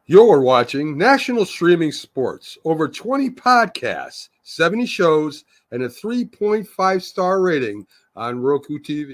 You're watching National Streaming Sports, over 20 podcasts, 70 shows, and a 3.5-star rating on Roku TV.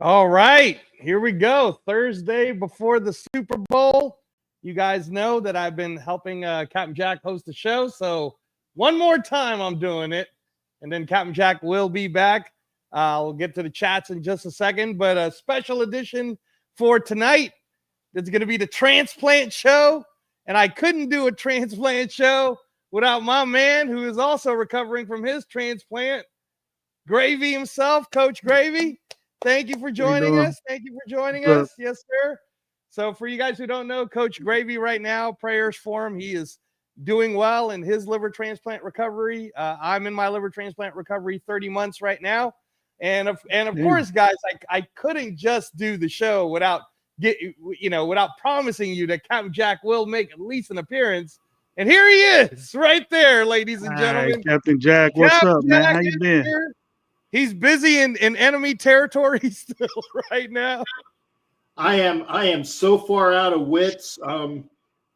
All right, here we go. Thursday before the Super Bowl. You guys know that I've been helping Captain Jack host the show. So one more time I'm doing it. And then Captain Jack will be back. We'll get to the chats in just a second. But a special edition for tonight. It's going to be the transplant show. And I couldn't do a transplant show without my man who is also recovering from his transplant. Gravy himself, Coach Gravy. Thank you for joining us. Thank you for joining us. Yes, sir. So for you guys who don't know, Coach Gravy right now, prayers for him. He is doing well in his liver transplant recovery. I'm in my liver transplant recovery 30 months right now. And of course, guys, I couldn't just do the show without promising you that Captain Jack will make at least an appearance. And here he is right there, ladies and gentlemen. Hi, Captain Jack. What's up, man? How you been? Here. He's busy in enemy territory still right now. I am so far out of wits.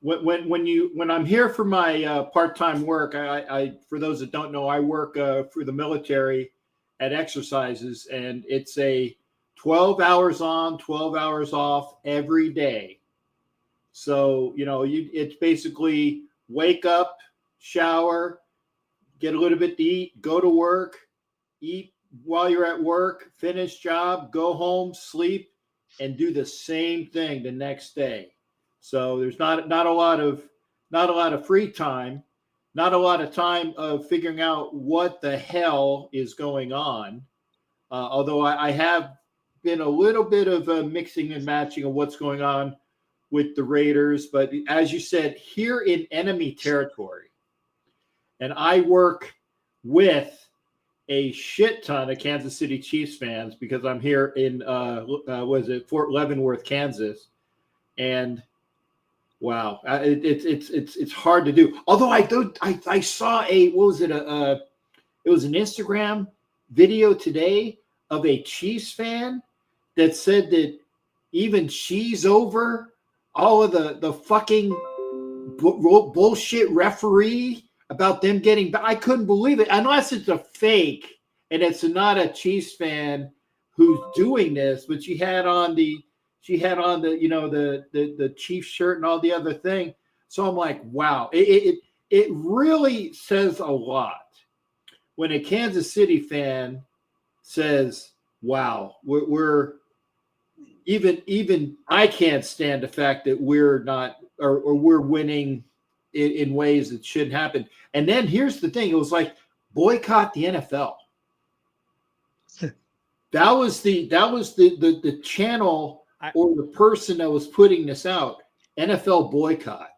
When I'm here for my part-time work, I for those that don't know, I work for the military at exercises, and it's a 12 hours on, 12 hours off every day. So it's basically wake up, shower, get a little bit to eat, go to work, eat while you're at work, finish job, go home, sleep, and do the same thing the next day. So there's not a lot of free time, not a lot of time of figuring out what the hell is going on. Although I have been a little bit of a mixing and matching of what's going on with the Raiders, but as you said, here in enemy territory, and I work with a shit ton of Kansas City Chiefs fans because I'm here in Fort Leavenworth, Kansas, and wow, it's hard to do. Although I saw it was an Instagram video today of a Chiefs fan that said that even she's over all of the fucking bullshit referee about them getting back. I couldn't believe it, unless it's a fake and it's not a Chiefs fan who's doing this, but she had on the the Chiefs shirt and all the other thing. So I'm like, wow, it really says a lot when a Kansas City fan says, wow, we're even I can't stand the fact that we're not or we're winning in ways that shouldn't happen. And then here's the thing: it was like boycott the NFL. That was the channel or the person that was putting this out. NFL boycott.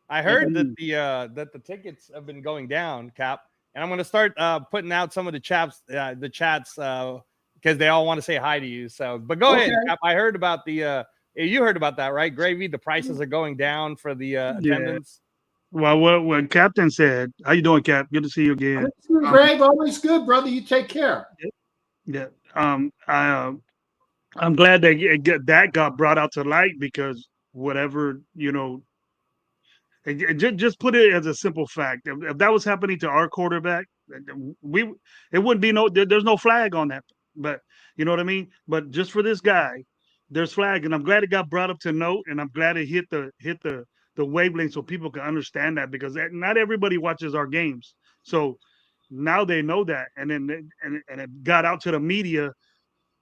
I heard that the tickets have been going down, Cap, and I'm going to start putting out some of the chats because they all want to say hi to you. So, but go ahead, Cap. I heard about you heard about that, right, Gravy? The prices are going down for the attendance. Well, what Captain said. How you doing, Cap? Good to see you again. Greg, always good, brother. You take care. Yeah. I'm glad that got brought out to light, because whatever, just put it as a simple fact. If that was happening to our quarterback, it wouldn't be there's no flag on that. But you know what I mean? But just for this guy, there's flag, and I'm glad it got brought up to note, and I'm glad it hit the wavelength so people can understand that, because not everybody watches our games. So now they know that, and then and it got out to the media,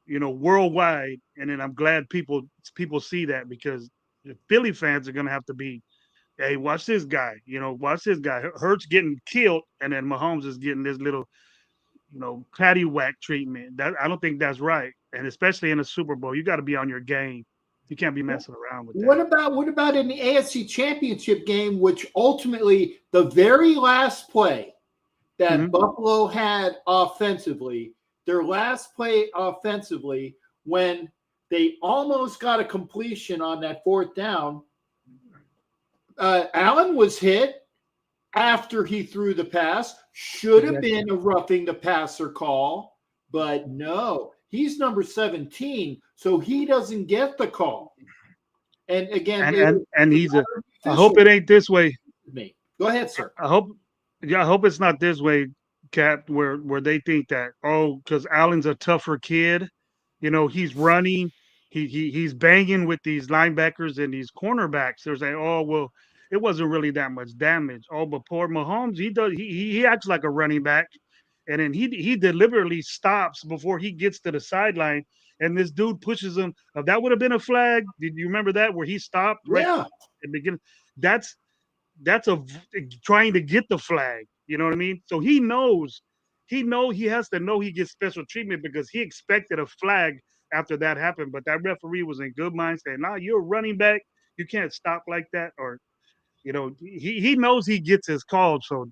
worldwide, and then I'm glad people see that, because the Philly fans are gonna have to be, hey, watch this guy, watch this guy. Hurts getting killed, and then Mahomes is getting this little, paddywhack treatment. That I don't think that's right, and especially in a Super Bowl, you got to be on your game. You can't be messing around with that. What about in the AFC Championship game, which ultimately the very last play that Buffalo had offensively, their last play offensively, when they almost got a completion on that fourth down, Allen was hit after he threw the pass. Should have been a roughing the passer call, but no, he's number 17, so he doesn't get the call. And again, and he's I hope it ain't this way. Me, go ahead, sir. I hope it's not this way, Cap, where they think that, because Allen's a tougher kid, he's running, he's banging with these linebackers and these cornerbacks. They're saying, well, it wasn't really that much damage. But poor Mahomes, he acts like a running back, and then he deliberately stops before he gets to the sideline, and this dude pushes him. That would have been a flag. Did you remember that, where he stopped right at the beginning? That's trying to get the flag. You know what I mean? So he has to know he gets special treatment, because he expected a flag after that happened. But that referee was in good mind, saying, "Nah, you're a running back. You can't stop like that." Or, he knows he gets his call. So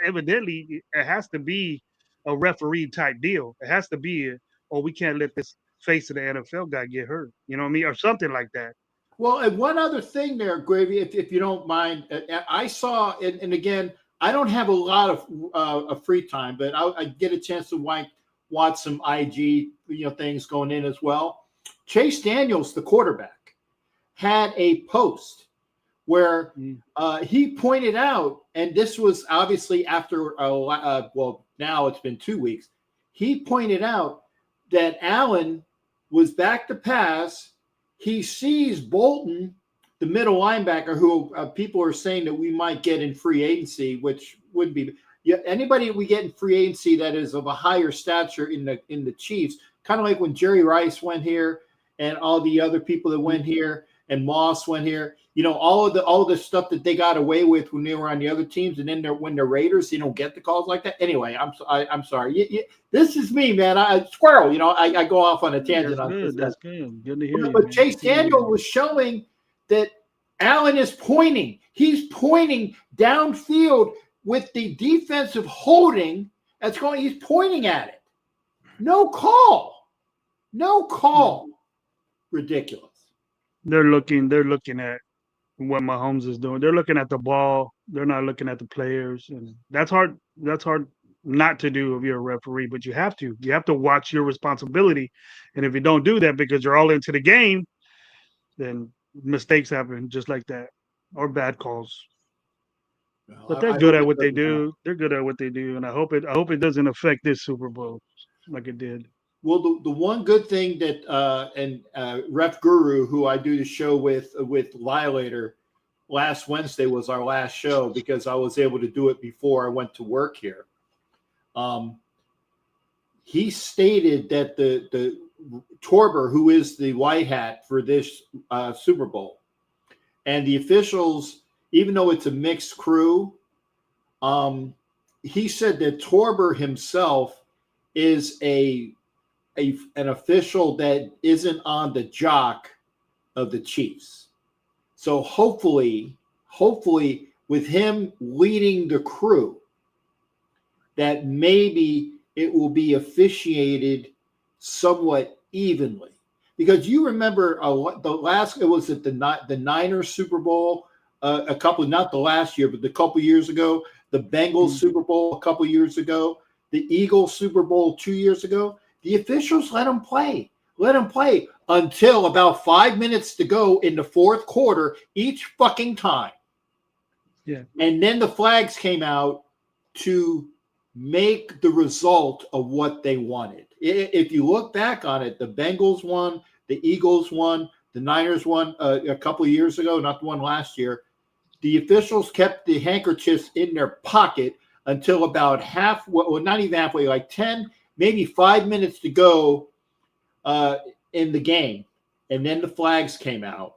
evidently, it has to be a referee type deal. It has to be, we can't let this face of the NFL guy get hurt. You know what I mean? Or something like that. Well, and one other thing there, Gravy, if you don't mind, I saw, and again, I don't have a lot of free time, but I get a chance to watch some IG things going in as well. Chase Daniels, the quarterback, had a post where he pointed out, and this was obviously after now it's been 2 weeks. He pointed out that Allen was back to pass. He sees Bolton, the middle linebacker, who people are saying that we might get in free agency, which wouldn't be anybody we get in free agency that is of a higher stature in the Chiefs. Kind of like when Jerry Rice went here, and all the other people that went here, and Moss went here. All of the stuff that they got away with when they were on the other teams, and then when they're Raiders, they don't get the calls like that. Anyway, I'm sorry. This is me, man. I squirrel. I go off on a tangent. That's good. Good to hear you. But Chase Daniel was showing that Allen is pointing. He's pointing downfield with the defensive holding that's going. He's pointing at it. No call. Ridiculous. They're looking at what Mahomes is doing. They're looking at the ball. They're not looking at the players, and that's hard. That's hard not to do if you're a referee, but you have to. You have to watch your responsibility, and if you don't do that because you're all into the game, then mistakes happen just like that, or bad calls. But they're good at what they do. They're good at what they do, and I hope it doesn't affect this Super Bowl like it did. Well, the one good thing that Ref Guru, who I do the show with Liolator, last Wednesday was our last show because I was able to do it before I went to work here. He stated that the Torber, who is the white hat for this Super Bowl, and the officials, even though it's a mixed crew, he said that Torber himself is an official that isn't on the jock of the Chiefs. So hopefully with him leading the crew, that maybe it will be officiated somewhat evenly. Because you remember the last, it was at the Niners Super Bowl, not the last year, but the couple years ago, the Bengals Super Bowl a couple years ago, the Eagles Super Bowl 2 years ago. The officials let them play until about 5 minutes to go in the fourth quarter each fucking time. Yeah. And then the flags came out to make the result of what they wanted. If you look back on it, the Bengals won, the Eagles won, the Niners won a couple of years ago, not the one last year. The officials kept the handkerchiefs in their pocket until about not even halfway, like 10, maybe 5 minutes to go in the game. And then the flags came out.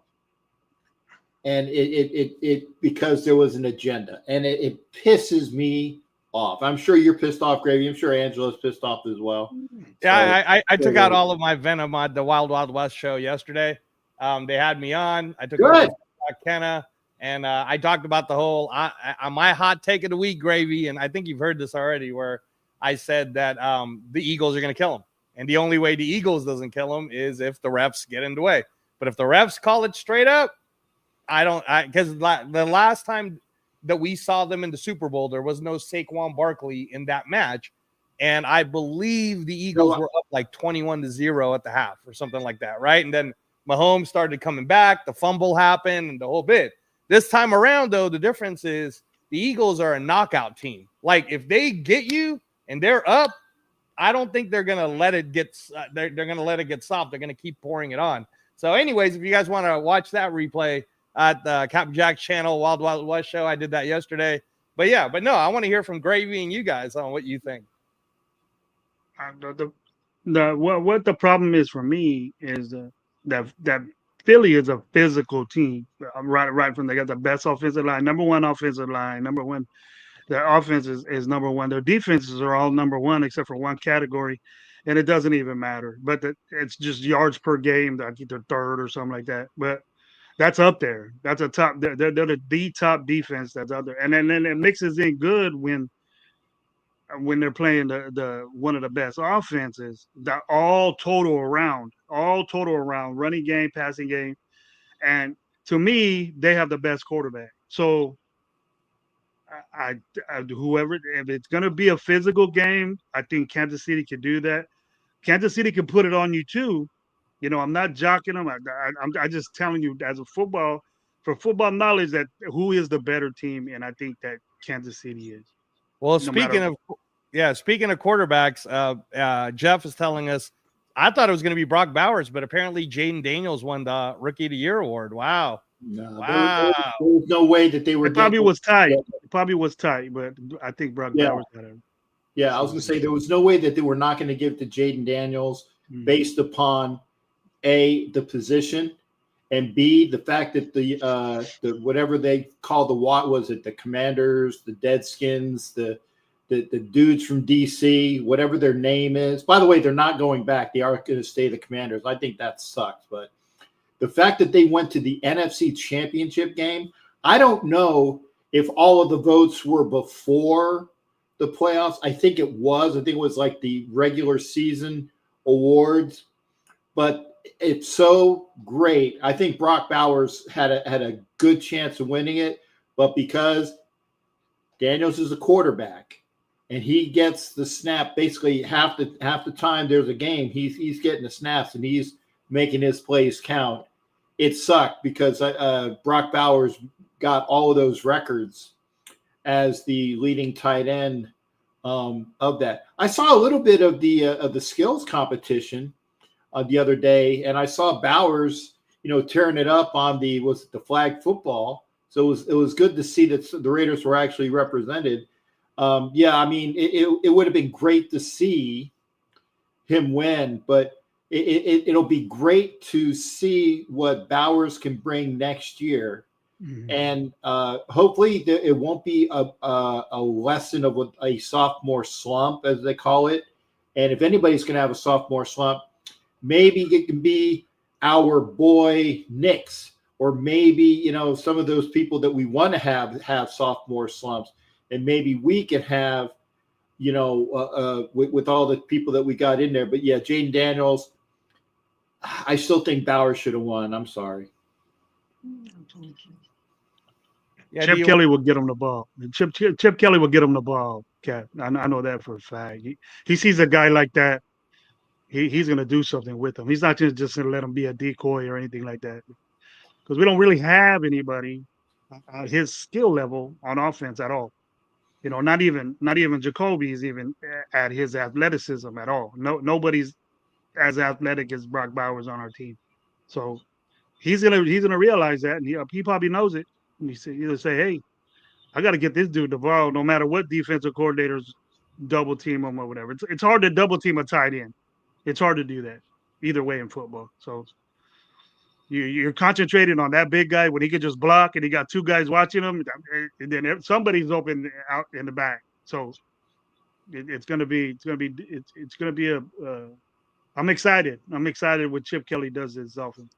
And it because there was an agenda. And it pisses me off. I'm sure you're pissed off, Gravy. I'm sure Angelo's pissed off as well. Yeah, I took out all of my venom on the Wild Wild West show yesterday. They had me on. I took over Kenna, and I talked about the whole my hot take of the week, Gravy, and I think you've heard this already, where I said that the Eagles are going to kill him, and the only way the Eagles doesn't kill him is if the refs get in the way. But if the refs call it straight up, because the last time that we saw them in the Super Bowl, there was no Saquon Barkley in that match. And I believe the Eagles were up like 21-0 at the half or something like that, right? And then Mahomes started coming back, the fumble happened, and the whole bit. This time around, though, the difference is the Eagles are a knockout team. Like, if they get you and they're up, I don't think they're going to let it get they're going to let it get soft. They're going to keep pouring it on. So anyways, if you guys want to watch that replay at Captain Jack's channel, Wild Wild West show, I did that yesterday. But no, I want to hear from Gravy and you guys on what you think. What the problem is for me is that Philly is a physical team. Right from they got the best offensive line, number one offensive line, number one. Their offense is number one. Their defenses are all number one except for one category, and it doesn't even matter. But it's just yards per game. I think they're third or something like that. But that's up there. That's a top. They're the top defense that's out there, and then it mixes in good when they're playing the one of the best offenses. That all total around, running game, passing game, and to me, they have the best quarterback. So I whoever, if it's going to be a physical game, I think Kansas City could do that. Kansas City can put it on you too. You know, I'm not jocking them. I'm just telling you as for football knowledge that who is the better team, and I think that Kansas City is. Well, speaking of quarterbacks, Jeff is telling us, I thought it was going to be Brock Bowers, but apparently Jaden Daniels won the Rookie of the Year award. Wow. No, wow. There was no way that they were. It probably was tight. It probably was tight, but I think Brock Bowers got it. Yeah, I was going to say there was no way that they were not going to give it to Jaden Daniels based upon A, the position, and B, the fact that the whatever they call the Commanders, the Deadskins, the dudes from DC, whatever their name is. By the way, they're not going back. They are going to stay the Commanders. I think that sucks, but the fact that they went to the NFC Championship game, I don't know if all of the votes were before the playoffs. I think it was. I think it was like the regular season awards. But it's so great. I think Brock Bowers had a good chance of winning it, but because Daniels is a quarterback and he gets the snap basically half the time there's a game, he's getting the snaps and he's making his plays count. It sucked because Brock Bowers got all of those records as the leading tight end of that. I saw a little bit of the skills competition the other day, and I saw Bowers, tearing it up on the flag football. So it was good to see that the Raiders were actually represented. I mean, it would have been great to see him win, but it'll be great to see what Bowers can bring next year. Mm-hmm. And hopefully it won't be a lesson of a sophomore slump, as they call it. And if anybody's going to have a sophomore slump, maybe it can be our boy Nix, or maybe, some of those people that we want to have sophomore slumps. And maybe we can have, with all the people that we got in there. But yeah, Jaden Daniels, I still think Bowers should have won. I'm sorry. Yeah, Chip Kelly will get him the ball. Chip Kelly will get him the ball, Cat. I know that for a fact. He sees a guy like that, he's going to do something with him. He's not just going to let him be a decoy or anything like that. Because we don't really have anybody at his skill level on offense at all. Not even Jacoby's even at his athleticism at all. Nobody's as athletic as Brock Bowers on our team. So he's gonna realize that, and he probably knows it. And he'll say, hey, I got to get this dude the ball no matter what defensive coordinators double team him or whatever. It's hard to double team a tight end. It's hard to do that either way in football. So you're concentrating on that big guy when he can just block and he got two guys watching him, and then somebody's open out in the back. So it's gonna be I'm excited. I'm excited what Chip Kelly does this offense.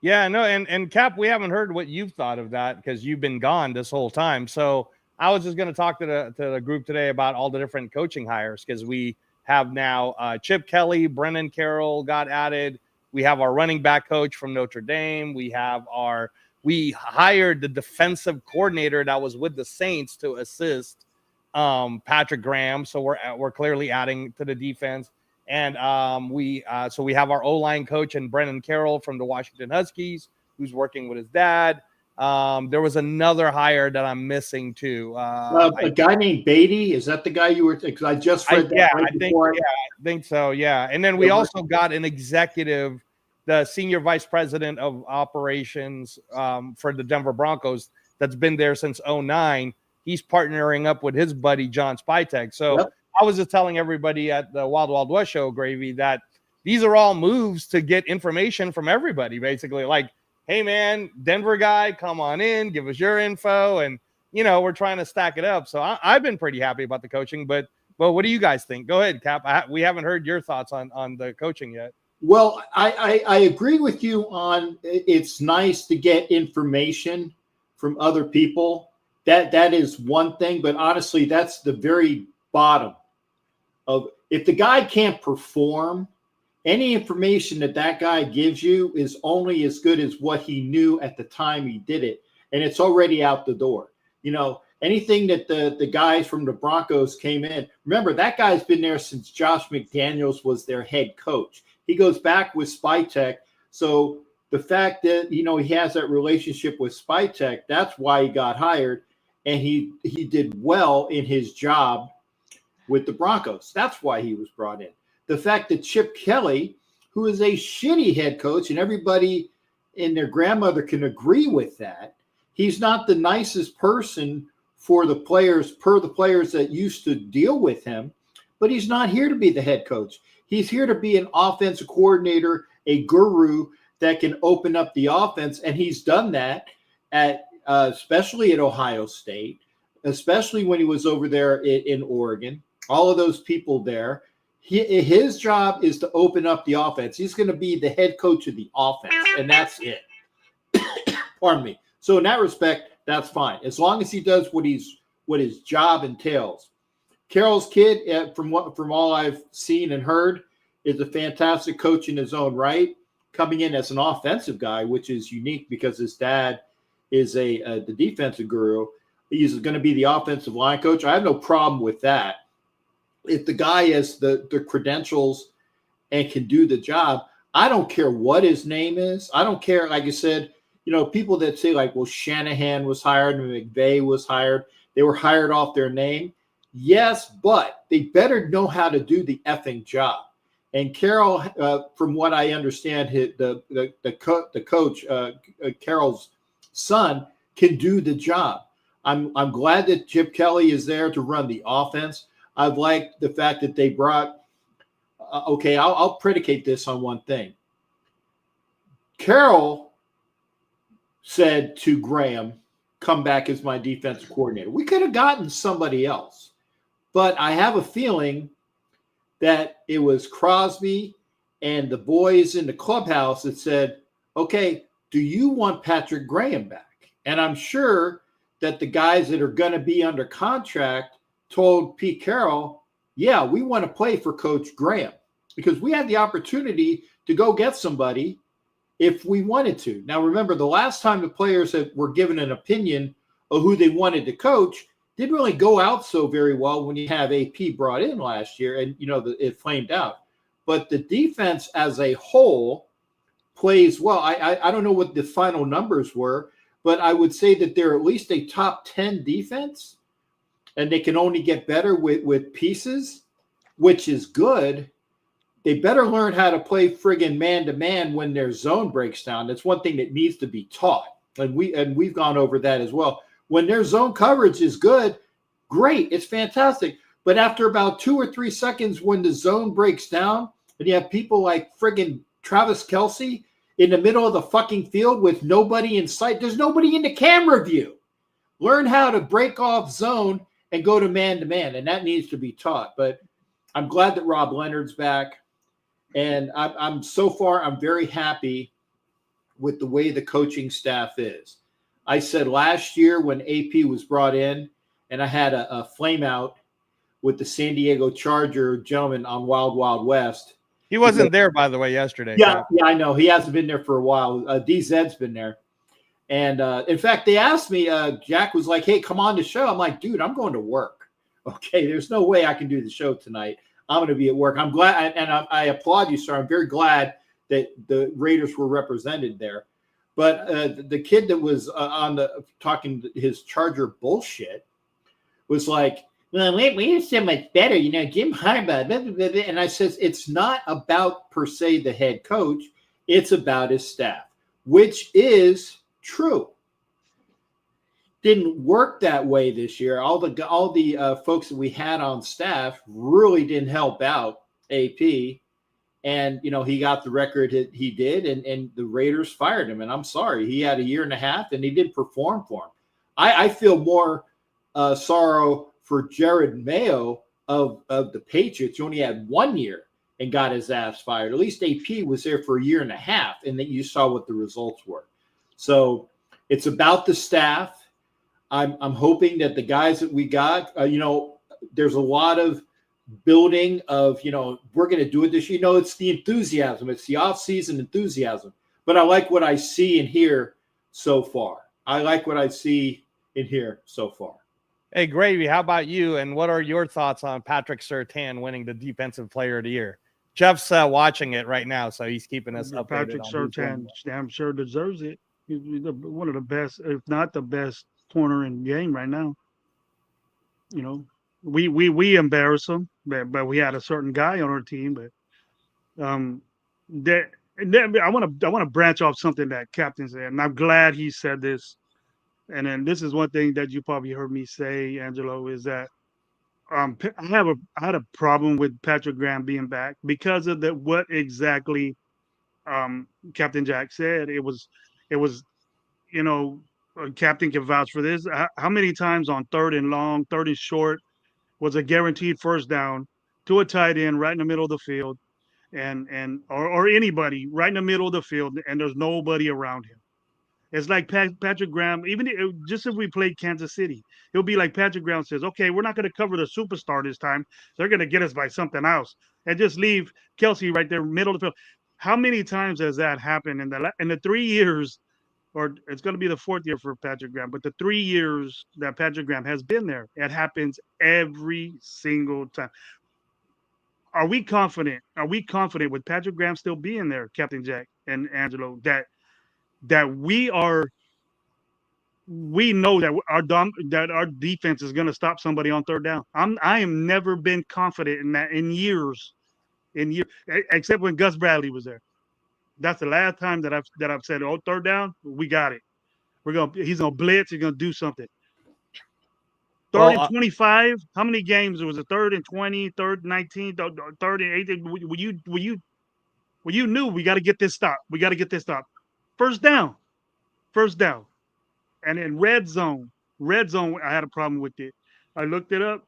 Yeah, no, and Cap, we haven't heard what you've thought of that because you've been gone this whole time. So I was just going to talk to the group today about all the different coaching hires, because we have now Chip Kelly, Brennan Carroll got added. We have our running back coach from Notre Dame. We hired the defensive coordinator that was with the Saints to assist Patrick Graham. So we're clearly adding to the defense. And we have our O-line coach and Brennan Carroll from the Washington Huskies, who's working with his dad. There was another hire that I'm missing too. A guy named Beatty. Is that the guy you were? Because I just read that. Yeah, I think so. Yeah, and then we also got an executive, the senior vice president of operations for the Denver Broncos, that's been there since 2009. He's partnering up with his buddy John Spytek. So. Yep. I was just telling everybody at the Wild Wild West show, Gravy, that these are all moves to get information from everybody, basically. Like, hey, man, Denver guy, come on in, give us your info. And, we're trying to stack it up. So I've been pretty happy about the coaching. But what do you guys think? Go ahead, Cap. We haven't heard your thoughts on the coaching yet. Well, I agree with you on it's nice to get information from other people. That is one thing. But honestly, that's the very bottom. If the guy can't perform, any information that guy gives you is only as good as what he knew at the time he did it, and it's already out the door. Anything that the guys from the Broncos came in. Remember, that guy's been there since Josh McDaniels was their head coach. He goes back with Spytek, so the fact that he has that relationship with Spytek, that's why he got hired, and he did well in his job with the Broncos. That's why he was brought in. The fact that Chip Kelly, who is a shitty head coach, and everybody and their grandmother can agree with that, he's not the nicest person for the players, per the players that used to deal with him, but he's not here to be the head coach. He's here to be an offensive coordinator, a guru that can open up the offense, and he's done that at especially at Ohio State, especially when he was over there in Oregon. All of those people there, his job is to open up the offense. He's going to be the head coach of the offense, and that's it. Pardon me. So in that respect, that's fine, as long as he does what his job entails. Carroll's kid, from all I've seen and heard, is a fantastic coach in his own right, coming in as an offensive guy, which is unique because his dad is the defensive guru. He's going to be the offensive line coach. I have no problem with that. If the guy has the credentials and can do the job, I don't care what his name is. I don't care. Like I said, people that say like, well, Shanahan was hired and McVay was hired. They were hired off their name. Yes, but they better know how to do the effing job. And Carroll, from what I understand, the coach, Carroll's son, can do the job. I'm glad that Chip Kelly is there to run the offense. I've liked the fact that they brought. I'll predicate this on one thing. Carroll said to Graham, "Come back as my defensive coordinator." We could have gotten somebody else, but I have a feeling that it was Crosby and the boys in the clubhouse that said, "Okay, do you want Patrick Graham back?" And I'm sure that the guys that are going to be under contract told Pete Carroll, "Yeah, we want to play for Coach Graham because we had the opportunity to go get somebody if we wanted to." Now, remember, the last time the players were given an opinion of who they wanted to coach didn't really go out so very well when you have AP brought in last year and, it flamed out. But the defense as a whole plays well. I don't know what the final numbers were, but I would say that they're at least a top 10 defense, and they can only get better with pieces, which is good. They better learn how to play friggin' man-to-man when their zone breaks down. That's one thing that needs to be taught, and we've gone over that as well. When their zone coverage is good, great, it's fantastic. But after about 2 or 3 seconds, when the zone breaks down, and you have people like friggin' Travis Kelce in the middle of the fucking field with nobody in sight, there's nobody in the camera view. Learn how to break off zone and go to man-to-man, and that needs to be taught. But I'm glad that Rob Leonard's back. And I'm very happy with the way the coaching staff is. I said last year when AP was brought in, and I had a flame out with the San Diego Charger gentleman on Wild Wild West. He wasn't there, by the way, yesterday. Yeah, I know. He hasn't been there for a while. DZ's been there. And in fact, they asked me, Jack was like, "Hey, come on the show." I'm like, "Dude, I'm going to work. Okay, there's no way I can do the show tonight. I'm going to be at work." I'm glad, and I applaud you, sir. I'm very glad that the Raiders were represented there. But the kid that was talking his Charger bullshit was like, "Well, we're so much better, Jim Harbaugh." And I says, it's not about per se the head coach. It's about his staff, which is true. Didn't work that way this year. All the folks that we had on staff really didn't help out AP, and he got the record that he did, and the Raiders fired him. And I'm sorry, he had a year and a half, and he didn't perform for him. I feel more sorrow for Jared Mayo of the Patriots. He only had 1 year and got his ass fired. At least AP was there for a year and a half, and that you saw what the results were. So it's about the staff. I'm hoping that the guys that we got, there's a lot of building of, we're going to do it this year. It's the enthusiasm. It's the off-season enthusiasm. But I like what I see and hear so far. Hey, Gravy, how about you? And what are your thoughts on Patrick Surtain winning the Defensive Player of the Year? Jeff's watching it right now, so he's keeping us updated. Patrick Surtain, damn sure deserves it. He's one of the best, if not the best, corner in the game right now. We embarrass him, but we had a certain guy on our team. But I want to branch off something that Captain said, and I'm glad he said this. And then this is one thing that you probably heard me say, Angelo, is that I had a problem with Patrick Graham being back because of what exactly Captain Jack said. It was Captain can vouch for this. How many times on 3rd and long, 3rd and short was a guaranteed first down to a tight end right in the middle of the field, or anybody right in the middle of the field, and there's nobody around him. It's like Patrick Graham, just if we played Kansas City, it'll be like Patrick Graham says, "Okay, we're not going to cover the superstar this time. They're going to get us by something else," and just leave Kelce right there, middle of the field. How many times has that happened in the 3 years, or it's going to be the 4th year for Patrick Graham, but the 3 years that Patrick Graham has been there, it happens every single time. Are we confident? Are we confident with Patrick Graham still being there, Captain Jack and Angelo, that we are we know that our defense is going to stop somebody on third down. I am never been confident in that in years, except when Gus Bradley was there. That's the last time that I've said, oh, third down, we got it. He's gonna blitz. He's gonna do something. Third and 25. How many games was it? Third and 20, third and 19, third and 18. You knew we got to get this stop. We got to get this stop. First down. And in red zone, I had a problem with it. I looked it up.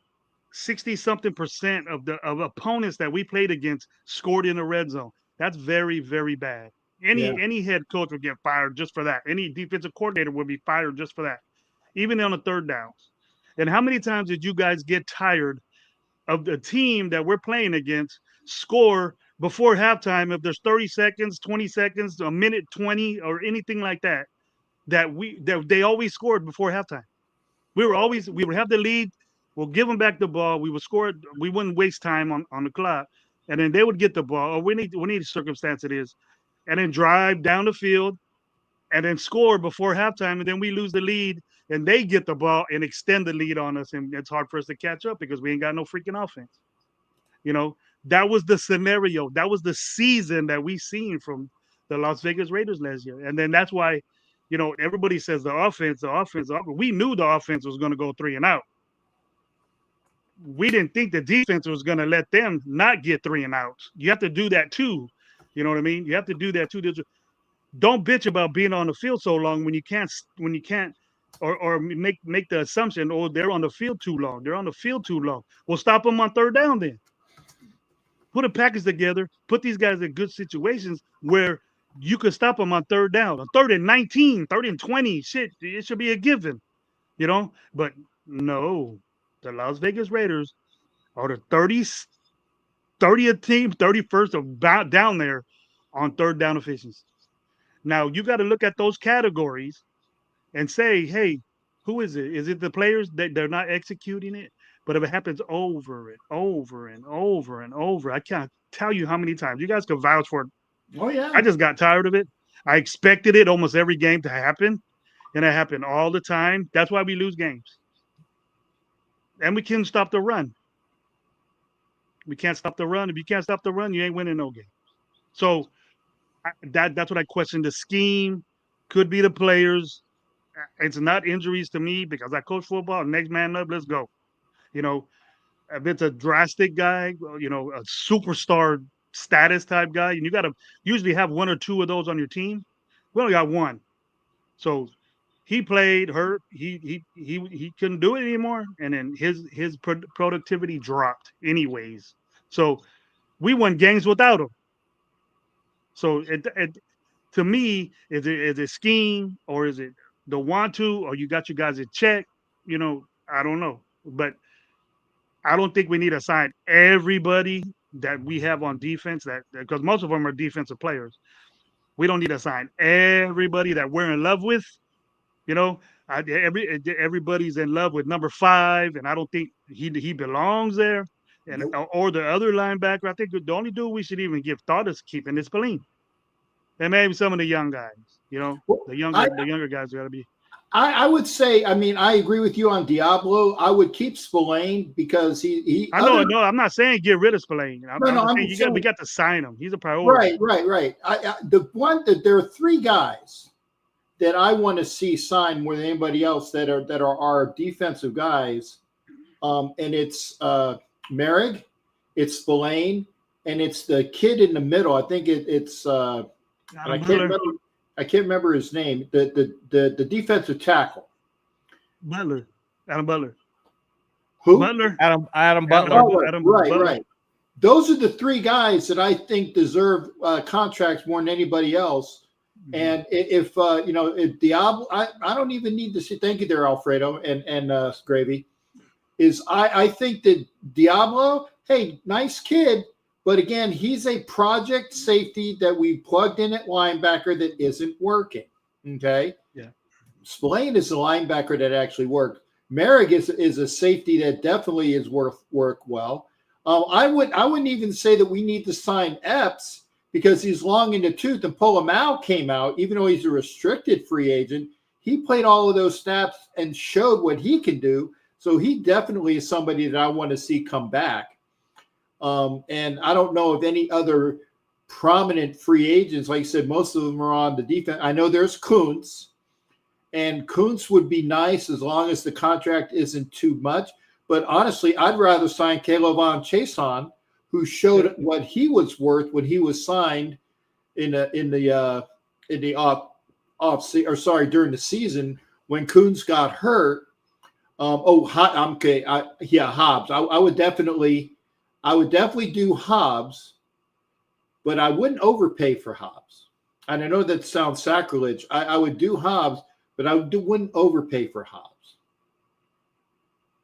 60-something% of opponents that we played against scored in the red zone. That's very, very bad. Any head coach would get fired just for that. Any defensive coordinator would be fired just for that, even on the third downs. And how many times did you guys get tired of the team that we're playing against score before halftime? If there's 30 seconds, 20 seconds, a minute 20, or anything like that, that they always scored before halftime. We would have the lead. We'll give them back the ball. We would score. We wouldn't waste time on the clock, and then they would get the ball. Or we need circumstance it is, and then drive down the field, and then score before halftime, and then we lose the lead, and they get the ball and extend the lead on us, and it's hard for us to catch up because we ain't got no freaking offense. You know, that was the scenario. That was the season that we seen from the Las Vegas Raiders last year, and then that's why, you know, everybody says the offense. We knew the offense was going to go 3 and out. We didn't think the defense was going to let them not get 3 and outs. You have to do that too. You know what I mean? You have to do that too. Don't bitch about being on the field so long when you can't, or make the assumption, oh, they're on the field too long. They're on the field too long. We'll stop them on third down then. Put a package together. Put these guys in good situations where you could stop them on third down. On third and 19, third and 20, shit, it should be a given, you know? But no, the Las Vegas Raiders are the 30th team, 31st about down there on third down efficiency. Now, you got to look at those categories and say, hey, who is it? Is it the players that they're not executing it? But if it happens over and over and over and over, I can't tell you how many times. You guys can vouch for it. Oh, yeah. I just got tired of it. I expected it almost every game to happen, and it happened all the time. That's why we lose games. And we can't stop the run. We can't stop the run. If you can't stop the run, you ain't winning no game. So that's what I question. The scheme could be the players. It's not injuries to me because I coach football. Next man up, let's go. You know, if it's a drastic guy, you know, a superstar status type guy, and you got to usually have 1 or 2 of those on your team. We only got 1. So he played hurt. He couldn't do it anymore, and then his productivity dropped anyways. So we won games without him. So to me, is it scheme, or is it the want to, or you got your guys in check? You know, I don't know, but I don't think we need to sign everybody that we have on defense, that because most of them are defensive players. We don't need to sign everybody that we're in love with. You know, everybody's in love with number 5, and I don't think he belongs there. And or the other linebacker, I think the only dude we should even give thought is keeping is Spillane. And maybe some of the young guys, you know, the younger guys got to be. I would say, I mean, I agree with you on Diablo. I would keep Spillane because he. No, I'm not saying get rid of Spillane. We got to sign him. He's a priority. Right. There are 3 guys that I want to see sign more than anybody else that are our defensive guys, and it's Merrick, it's Spillane, and it's the kid in the middle. I think it's. I can't remember his name. The defensive tackle. Adam Butler. Who? Butler. Adam Butler. Right. Those are the 3 guys that I think deserve contracts more than anybody else. Mm-hmm. And if Diablo, I don't even need to say thank you there, Alfredo and Gravy. I think that Diablo, hey, nice kid. But again, he's a project safety that we plugged in at linebacker that isn't working. Okay. Yeah. Spillane is a linebacker that actually worked. Merrick is a safety that definitely is work well. I wouldn't even say that we need to sign Epps because he's long in the tooth, and Polamalu came out, even though he's a restricted free agent. he played all of those snaps and showed what he can do. So he definitely is somebody that I want to see come back. And I don't know of any other prominent free agents. Like I said, most of them are on the defense. I know there's Kuntz, and Kuntz would be nice as long as the contract isn't too much. But honestly, I'd rather sign K'Lavon Chaisson, who showed what he was worth when he was signed during the season when Kuntz got hurt. Hobbs. I would definitely do Hobbs, but I wouldn't overpay for Hobbs. And I know that sounds sacrilege. I would do Hobbs, but wouldn't overpay for Hobbs.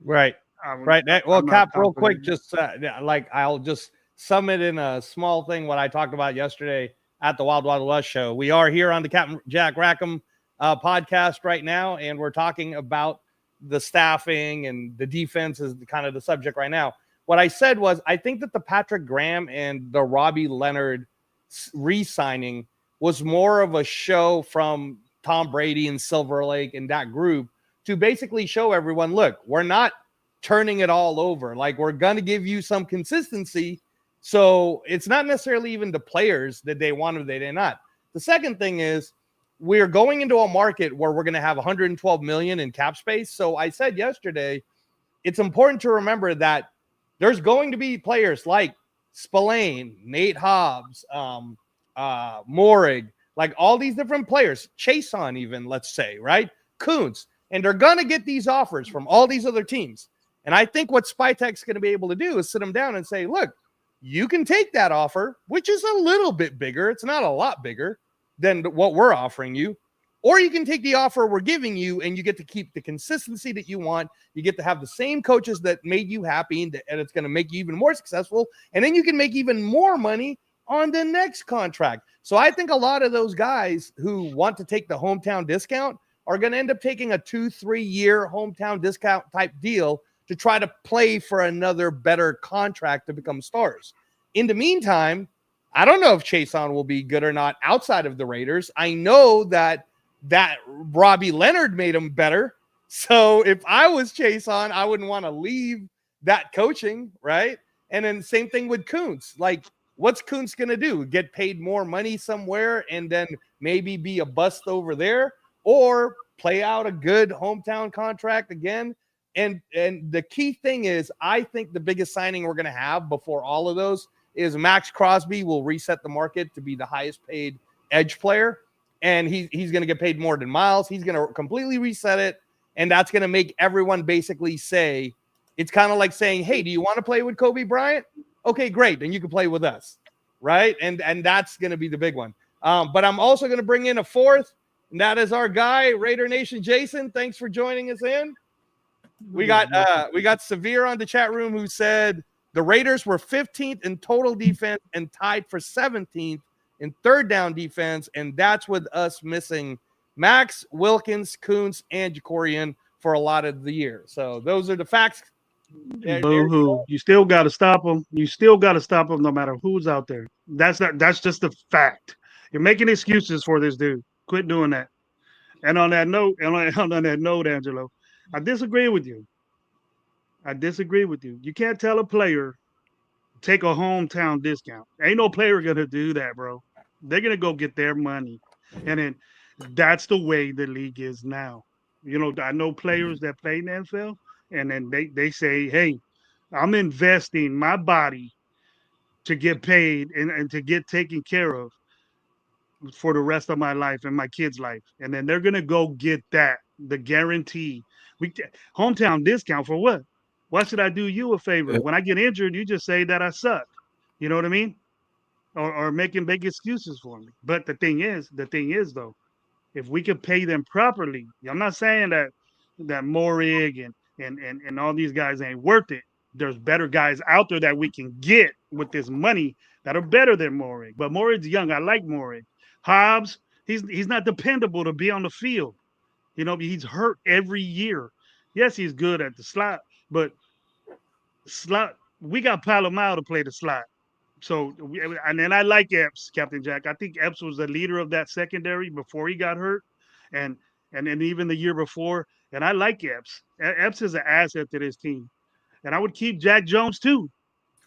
Right. Right. Well, Cap, real quick, just I'll just sum it in a small thing what I talked about yesterday at the Wild Wild West show. We are here on the Captain Jack Rackham podcast right now, and we're talking about the staffing and the defense is kind of the subject right now. What I said was I think that the Patrick Graham and the Robbie Leonard re-signing was more of a show from Tom Brady and Silver Lake and that group to basically show everyone, look, we're not turning it all over. Like, we're going to give you some consistency. So it's not necessarily even the players that they want or they're not. The second thing is we're going into a market where we're going to have 112 million in cap space. So I said yesterday, it's important to remember that there's going to be players like Spillane, Nate Hobbs, Morig, like all these different players, Chaisson even, let's say, right? Kuntz. And they're going to get these offers from all these other teams. And I think what Spytek's going to be able to do is sit them down and say, look, you can take that offer, which is a little bit bigger. It's not a lot bigger than what we're offering you. Or you can take the offer we're giving you and you get to keep the consistency that you want. You get to have the same coaches that made you happy and it's going to make you even more successful. And then you can make even more money on the next contract. So I think a lot of those guys who want to take the hometown discount are going to end up taking a 2-3 year hometown discount type deal to try to play for another better contract to become stars. In the meantime, I don't know if Chaisson will be good or not outside of the Raiders. I know that Robbie Leonard made him better. So if I was Chaisson, I wouldn't want to leave that coaching, right? And then same thing with Kuntz. Like, what's Kuntz going to do? Get paid more money somewhere and then maybe be a bust over there, or play out a good hometown contract again? And the key thing is, I think the biggest signing we're going to have before all of those is Max Crosby will reset the market to be the highest paid edge player. And he's going to get paid more than Miles. He's going to completely reset it. And that's going to make everyone basically say, it's kind of like saying, hey, do you want to play with Kobe Bryant? Okay, great. Then you can play with us. Right. And that's going to be the big one. But I'm also going to bring in a fourth, and that is our guy, Raider Nation Jason. Thanks for joining us in. We got Severe on the chat room who said the Raiders were 15th in total defense and tied for 17th in third down defense, and that's with us missing Max, Wilkins, Kuntz, and Jacorian for a lot of the year. So those are the facts. Boo-hoo. You still got to stop them. You still got to stop them no matter who's out there. That's just a fact. You're making excuses for this dude. Quit doing that. And on that note, Angelo, I disagree with you. You can't tell a player take a hometown discount. Ain't no player gonna do that, bro. They're gonna go get their money, and then that's the way the league is now. You know, I know players that play in the NFL, and then they say, "Hey, I'm investing my body to get paid and to get taken care of for the rest of my life and my kids' life," and then they're gonna go get the guarantee. Hometown discount for what? Why should I do you a favor? When I get injured, you just say that I suck. You know what I mean? Or making big excuses for me. But the thing is though, if we could pay them properly, I'm not saying that Morig and all these guys ain't worth it. There's better guys out there that we can get with this money that are better than Morig. But Morig's young. I like Morig. Hobbs, he's not dependable to be on the field. You know, he's hurt every year. Yes, he's good at the slot, but we got Palomar to play the slot. So, and then I like Epps, Captain Jack. I think Epps was the leader of that secondary before he got hurt. And and then even the year before. And I like Epps. Epps is an asset to this team, and I would keep Jack Jones too.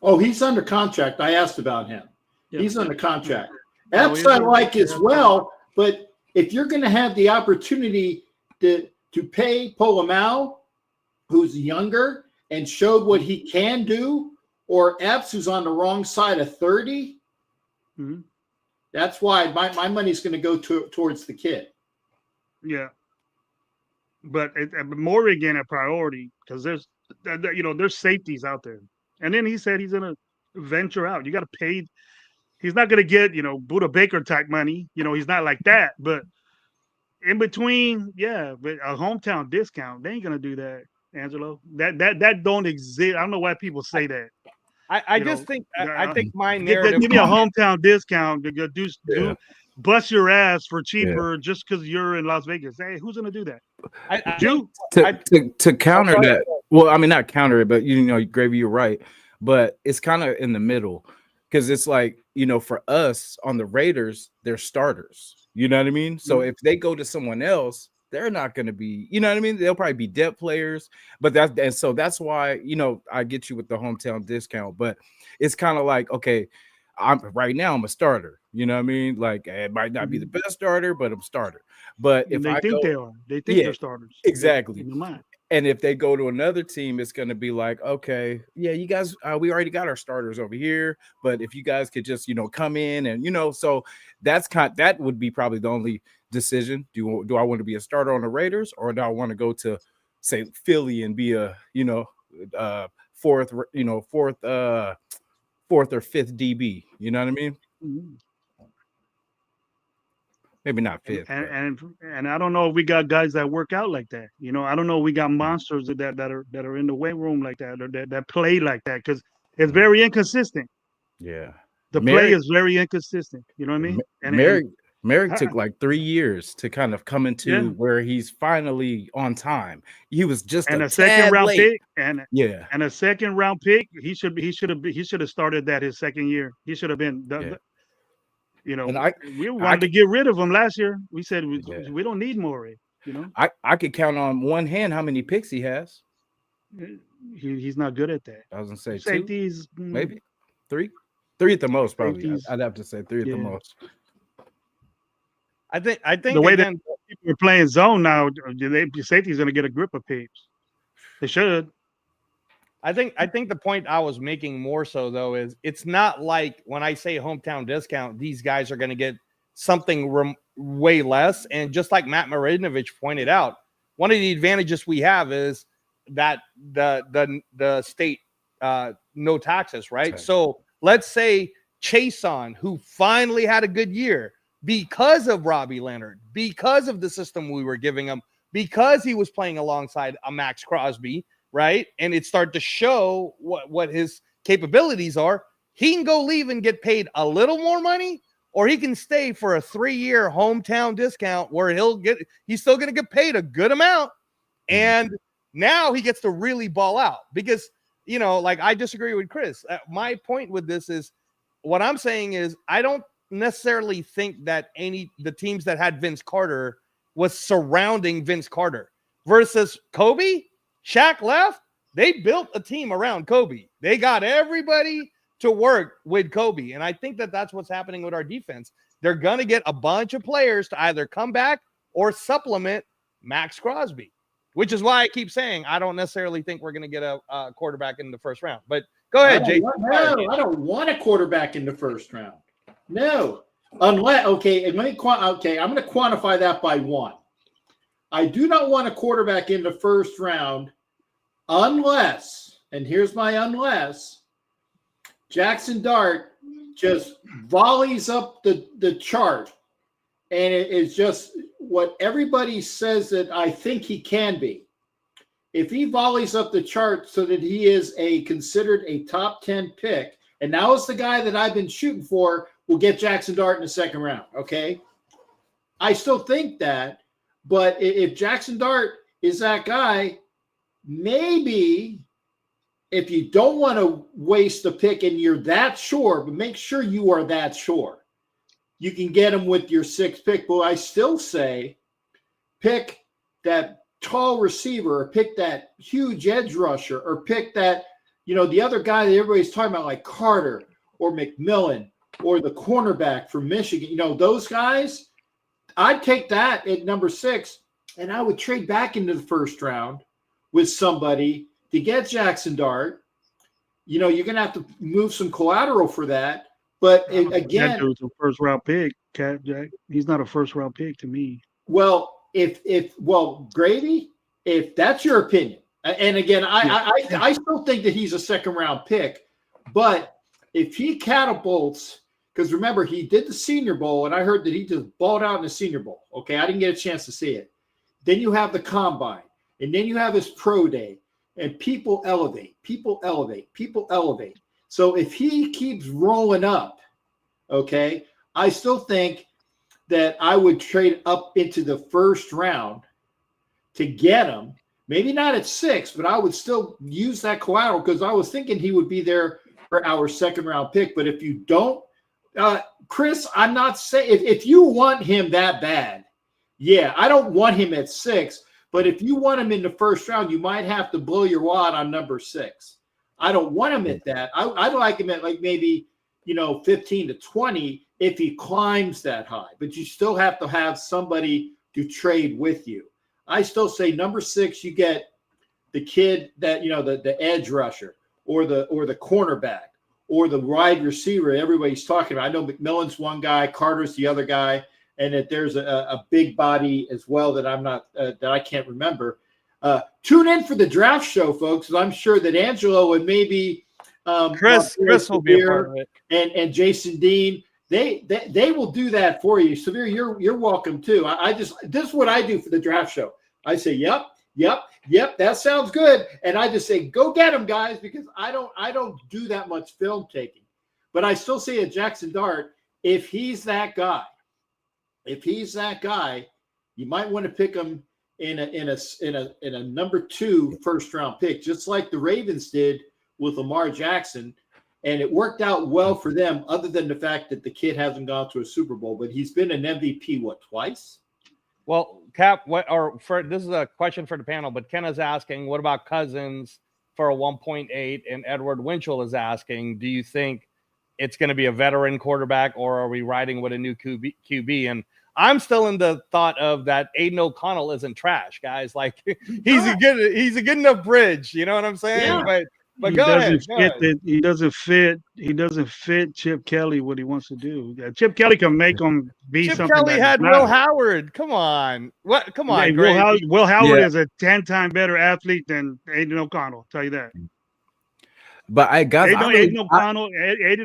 Oh, he's under contract. I asked about him. Yeah. He's under contract. Oh, Epps is I he? like as Yeah. well, but if you're going to have the opportunity to pay Polamalu, who's younger and showed what he can do, or Epps, who's on the wrong side of 30, Mhm. that's why my money's going to go towards the kid. Yeah, but Morrigan a priority because there's safeties out there, and then he said he's gonna venture out. You got to pay. He's not gonna get Buda Baker type money. He's not like that. But in between, yeah, but a hometown discount, they ain't gonna do that, Angelo. That don't exist. I don't know why people say that. I just think I think my narrative. Give me a hometown discount to do bust your ass for cheaper just because you're in Las Vegas. Hey, who's gonna do that? To counter that. Well, I mean, not counter it, but Gravy, you're right. But it's kind of in the middle because it's like for us on the Raiders, they're starters. You know what I mean? So if they go to someone else, they're not going to be, you know what I mean? They'll probably be depth players, but that's why, I get you with the hometown discount, but it's kind of like, okay, I'm a starter, you know what I mean? Like it might not be the best starter, but I'm a starter. But if they think they're starters. Exactly. In mind. And if they go to another team, it's going to be like, okay, yeah, you guys, we already got our starters over here, but if you guys could just, come in and, so that would be probably the only decision. Do I want to be a starter on the Raiders, or do I want to go to, say, Philly and be a, fourth or fifth DB? You know what I mean? Mm-hmm. Maybe not fifth. And I don't know if we got guys that work out like that. I don't know if we got monsters that are in the weight room like that, or that play like that, because it's very inconsistent. Yeah. The play is very inconsistent. You know what I mean? Merrick took like 3 years to kind of come into where he's finally on time. He was just a second round pick, and a second round pick. He should have started that his second year. He should have been. We wanted to get rid of him last year. We said we don't need Morey. I could count on one hand how many picks he has. He's not good at that. I was gonna say safeties, maybe three at the most. Probably safeties. I'd have to say three at the most. I think the way that people are playing zone now, safety's going to get a grip of peeps. They should. I think the point I was making more so though is it's not like when I say hometown discount, these guys are going to get something way less. And just like Matt Marinovich pointed out, one of the advantages we have is that the state no taxes, right? Okay. So let's say Chason, who finally had a good year because of Robbie Leonard, because of the system we were giving him, because he was playing alongside a Max Crosby, right? And it started to show what his capabilities are. He can go leave and get paid a little more money, or he can stay for a 3-year hometown discount where he's still going to get paid a good amount. And now he gets to really ball out because, like I disagree with Chris. My point with this is what I'm saying is I don't necessarily think that the teams that had Vince Carter was surrounding Vince Carter versus Kobe. Shaq left. They built a team around Kobe. They got everybody to work with Kobe. And I think that that's what's happening with our defense. They're going to get a bunch of players to either come back or supplement Max Crosby, which is why I keep saying I don't necessarily think we're going to get a quarterback in the first round. But go ahead, Jake. No, I don't want a quarterback in the first round. No. Unless, I'm going to quantify that by one. I do not want a quarterback in the first round unless, and here's my unless, Jackson Dart just volleys up the chart, and it is just what everybody says that I think he can be. If he volleys up the chart so that he is considered a top 10 pick, and now is the guy that I've been shooting for, will get Jackson Dart in the second round, okay? I still think that, but if Jackson Dart is that guy, maybe if you don't want to waste a pick and you're that sure, but make sure you are that sure, you can get him with your 6th pick. But I still say pick that tall receiver, or pick that huge edge rusher, or pick that, the other guy that everybody's talking about, like Carter or McMillan or the cornerback from Michigan, those guys, I'd take that at number 6, and I would trade back into the first round with somebody to get Jackson Dart. You're going to have to move some collateral for that. But again, that dude's a first round pick, Jack. He's not a first round pick to me. Well, Grady, if that's your opinion, and again, I still think that he's a second round pick, but if he catapults, because remember, he did the Senior Bowl, and I heard that he just balled out in the Senior Bowl. Okay, I didn't get a chance to see it. Then you have the Combine, and then you have his Pro Day, and people elevate. So if he keeps rolling up, okay, I still think that I would trade up into the first round to get him. Maybe not at 6, but I would still use that collateral, because I was thinking he would be there for our second round pick. But if you don't, Chris, I'm not saying if you want him that bad, yeah, I don't want him at 6. But if you want him in the first round, you might have to blow your wad on number 6. I don't want him at that. I'd like him at like maybe 15 to 20 if he climbs that high. But you still have to have somebody to trade with you. I still say number 6, you get the kid that the edge rusher or the cornerback or the wide receiver everybody's talking about. I know McMillan's one guy, Carter's the other guy, and that there's a big body as well that I'm not that I can't remember. Tune in for the draft show, folks. I'm sure that Angelo and maybe Chris will be a part of it, and Jason Dean. They will do that for you. Severe, you're welcome too. This is what I do for the draft show. I say, yep, that sounds good, and I just say, go get them, guys, because I don't do that much film taking, but I still say at Jackson Dart, if he's that guy, you might want to pick him in a number 2 first round pick, just like the Ravens did with Lamar Jackson. And it worked out well for them, other than the fact that the kid hasn't gone to a Super Bowl, but he's been an MVP, twice? Well, Cap, this is a question for the panel, but Ken is asking, what about Cousins for a 1.8? And Edward Winchell is asking, do you think it's going to be a veteran quarterback, or are we riding with a new QB? And I'm still in the thought of that Aiden O'Connell isn't trash, guys. Like he's a good enough bridge. You know what I'm saying? Yeah. But go ahead. He doesn't fit Chip Kelly what he wants to do. Yeah, Chip Kelly can make him be Chip something. Kelly had Will Howard. Come on. What? Come on. Will Howard is a 10-time better athlete than Aiden O'Connell. I'll tell you that. But Aiden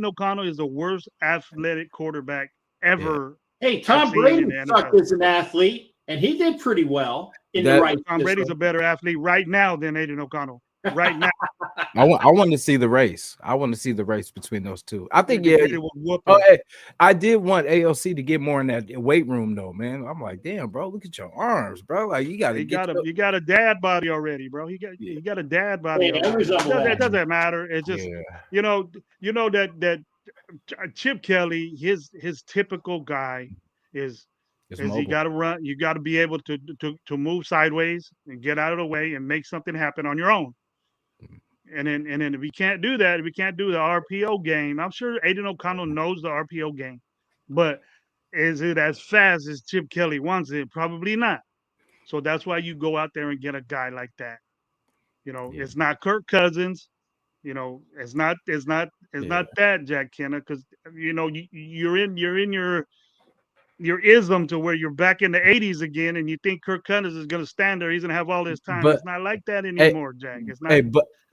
O'Connell is the worst athletic quarterback ever. Hey, Tom Brady sucked as an athlete, and he did pretty well in the right. Tom Brady's a better athlete right now than Aiden O'Connell. Right now, I want to see the race. I want to see the race between those two. I think I did want AOC to get more in that weight room though, man. I'm like, damn, bro, look at your arms, bro. Like you got a dad body already, bro. You got a dad body. It doesn't matter. It's just you know that Chip Kelly, his typical guy is you got to run. You got to be able to move sideways and get out of the way and make something happen on your own. And then if we can't do that, if we can't do the RPO game, I'm sure Aiden O'Connell knows the RPO game, but is it as fast as Chip Kelly wants it? Probably not. So that's why you go out there and get a guy like that. It's not Kirk Cousins. It's not that Jack Kenna, because you're in your ism to where you're back in the 80s again, and you think Kirk Cousins is going to stand there. He's going to have all this time. But it's not like that anymore, Jack. It's not.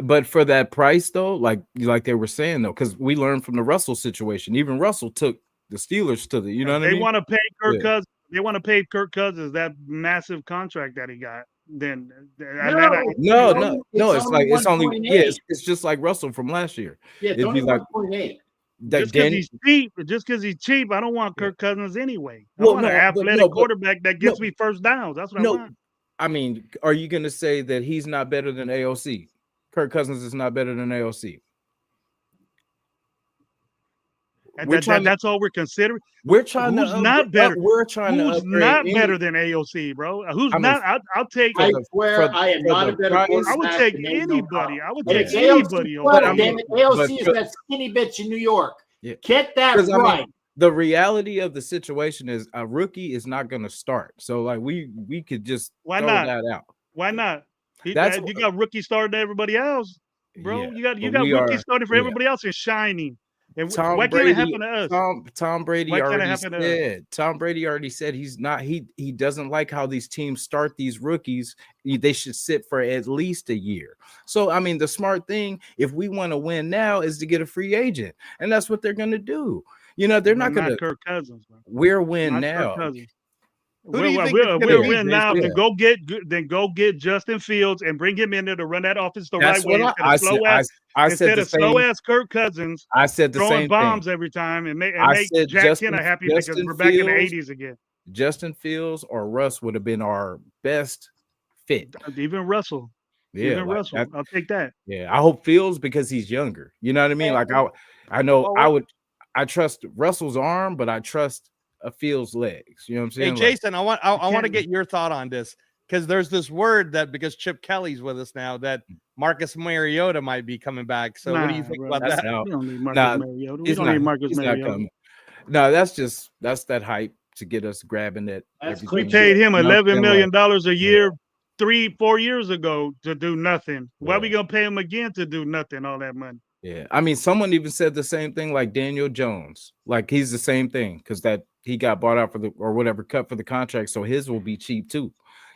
But for that price though, like they were saying though, because we learned from the Russell situation. Even Russell took the Steelers to the. What I mean? They want to pay Kirk Cousins. They want to pay Kirk Cousins that massive contract that he got. Then no. It's only it's just like Russell from last year. Yeah, it's only 1.8. Just because he's cheap, I don't want Kirk Cousins anyway. I want an athletic quarterback that gets me first downs. That's what I want. I mean, are you going to say that he's not better than AOC? Kirk Cousins is not better than AOC. And We're trying that's all we're considering. We're trying Who's to not better? We're trying to Who's upgrade not any- better than AOC, bro? Who's I mean, not? I'll take. I the- swear for- I am for not the a better price- quarterback. I would take than Aiden anybody. O'Connell. I would And take it's AOC anybody over. Well, I mean, damn it, AOC but- is that skinny bitch in New York. Yeah. Get that 'Cause, I mean, right. the reality of the situation is a rookie is not going to start. So like we could just Why throw not? that out. Why not? You That's got rookie starting to everybody else, bro. Yeah, You but got we rookie are- starting for yeah. everybody else and shining. And Tom why can't Brady, it happen to us? Tom Brady Why can't it already happen to us? said. Tom Brady already said he's not. He doesn't like how these teams start these rookies. They should sit for at least a year. So I mean, the smart thing, if we want to win now, is to get a free agent, and that's what they're going to do. You know, they're not going to. Kirk Cousins, bro. We're win Not now. Kirk Cousins. Who do you think We'll it's gonna be, win now. Jason? Then go get Justin Fields and bring him in there to run that offense the That's right way what instead of said the slow same. ass Kirk Cousins I said the throwing same bombs thing. every time and make said Jack Kenna happy because Justin we're back in the Fields- 80s again. Justin Fields or Russ would have been our best fit. Even Russell. Yeah, Even like Russell. that- I'll take that. yeah. I hope Fields because he's younger. You know what I mean? Like I know I trust Russell's arm, but I trust a Fields' legs. You know what I'm Hey, saying? Jason, I want to can't- get your thought on this because there's this word that because Chip Kelly's with us now that Marcus Mariota might be coming back. So what do you Nah, think bro. about That's that? out. We don't need Marcus Nah, Mariota. We He's don't not, need Marcus he's not Mariota. coming. No, that's that hype to get us grabbing it. That's We cliche. paid him You know what I'm $11 saying? million Like, a year 3-4 years ago to do nothing. Why are we Yeah. gonna pay him again to do nothing? All that money. yeah. I mean, someone even said the same thing like Daniel Jones. Like he's the same thing because that he got bought out for the or whatever cut for the contract, so his will be cheap too.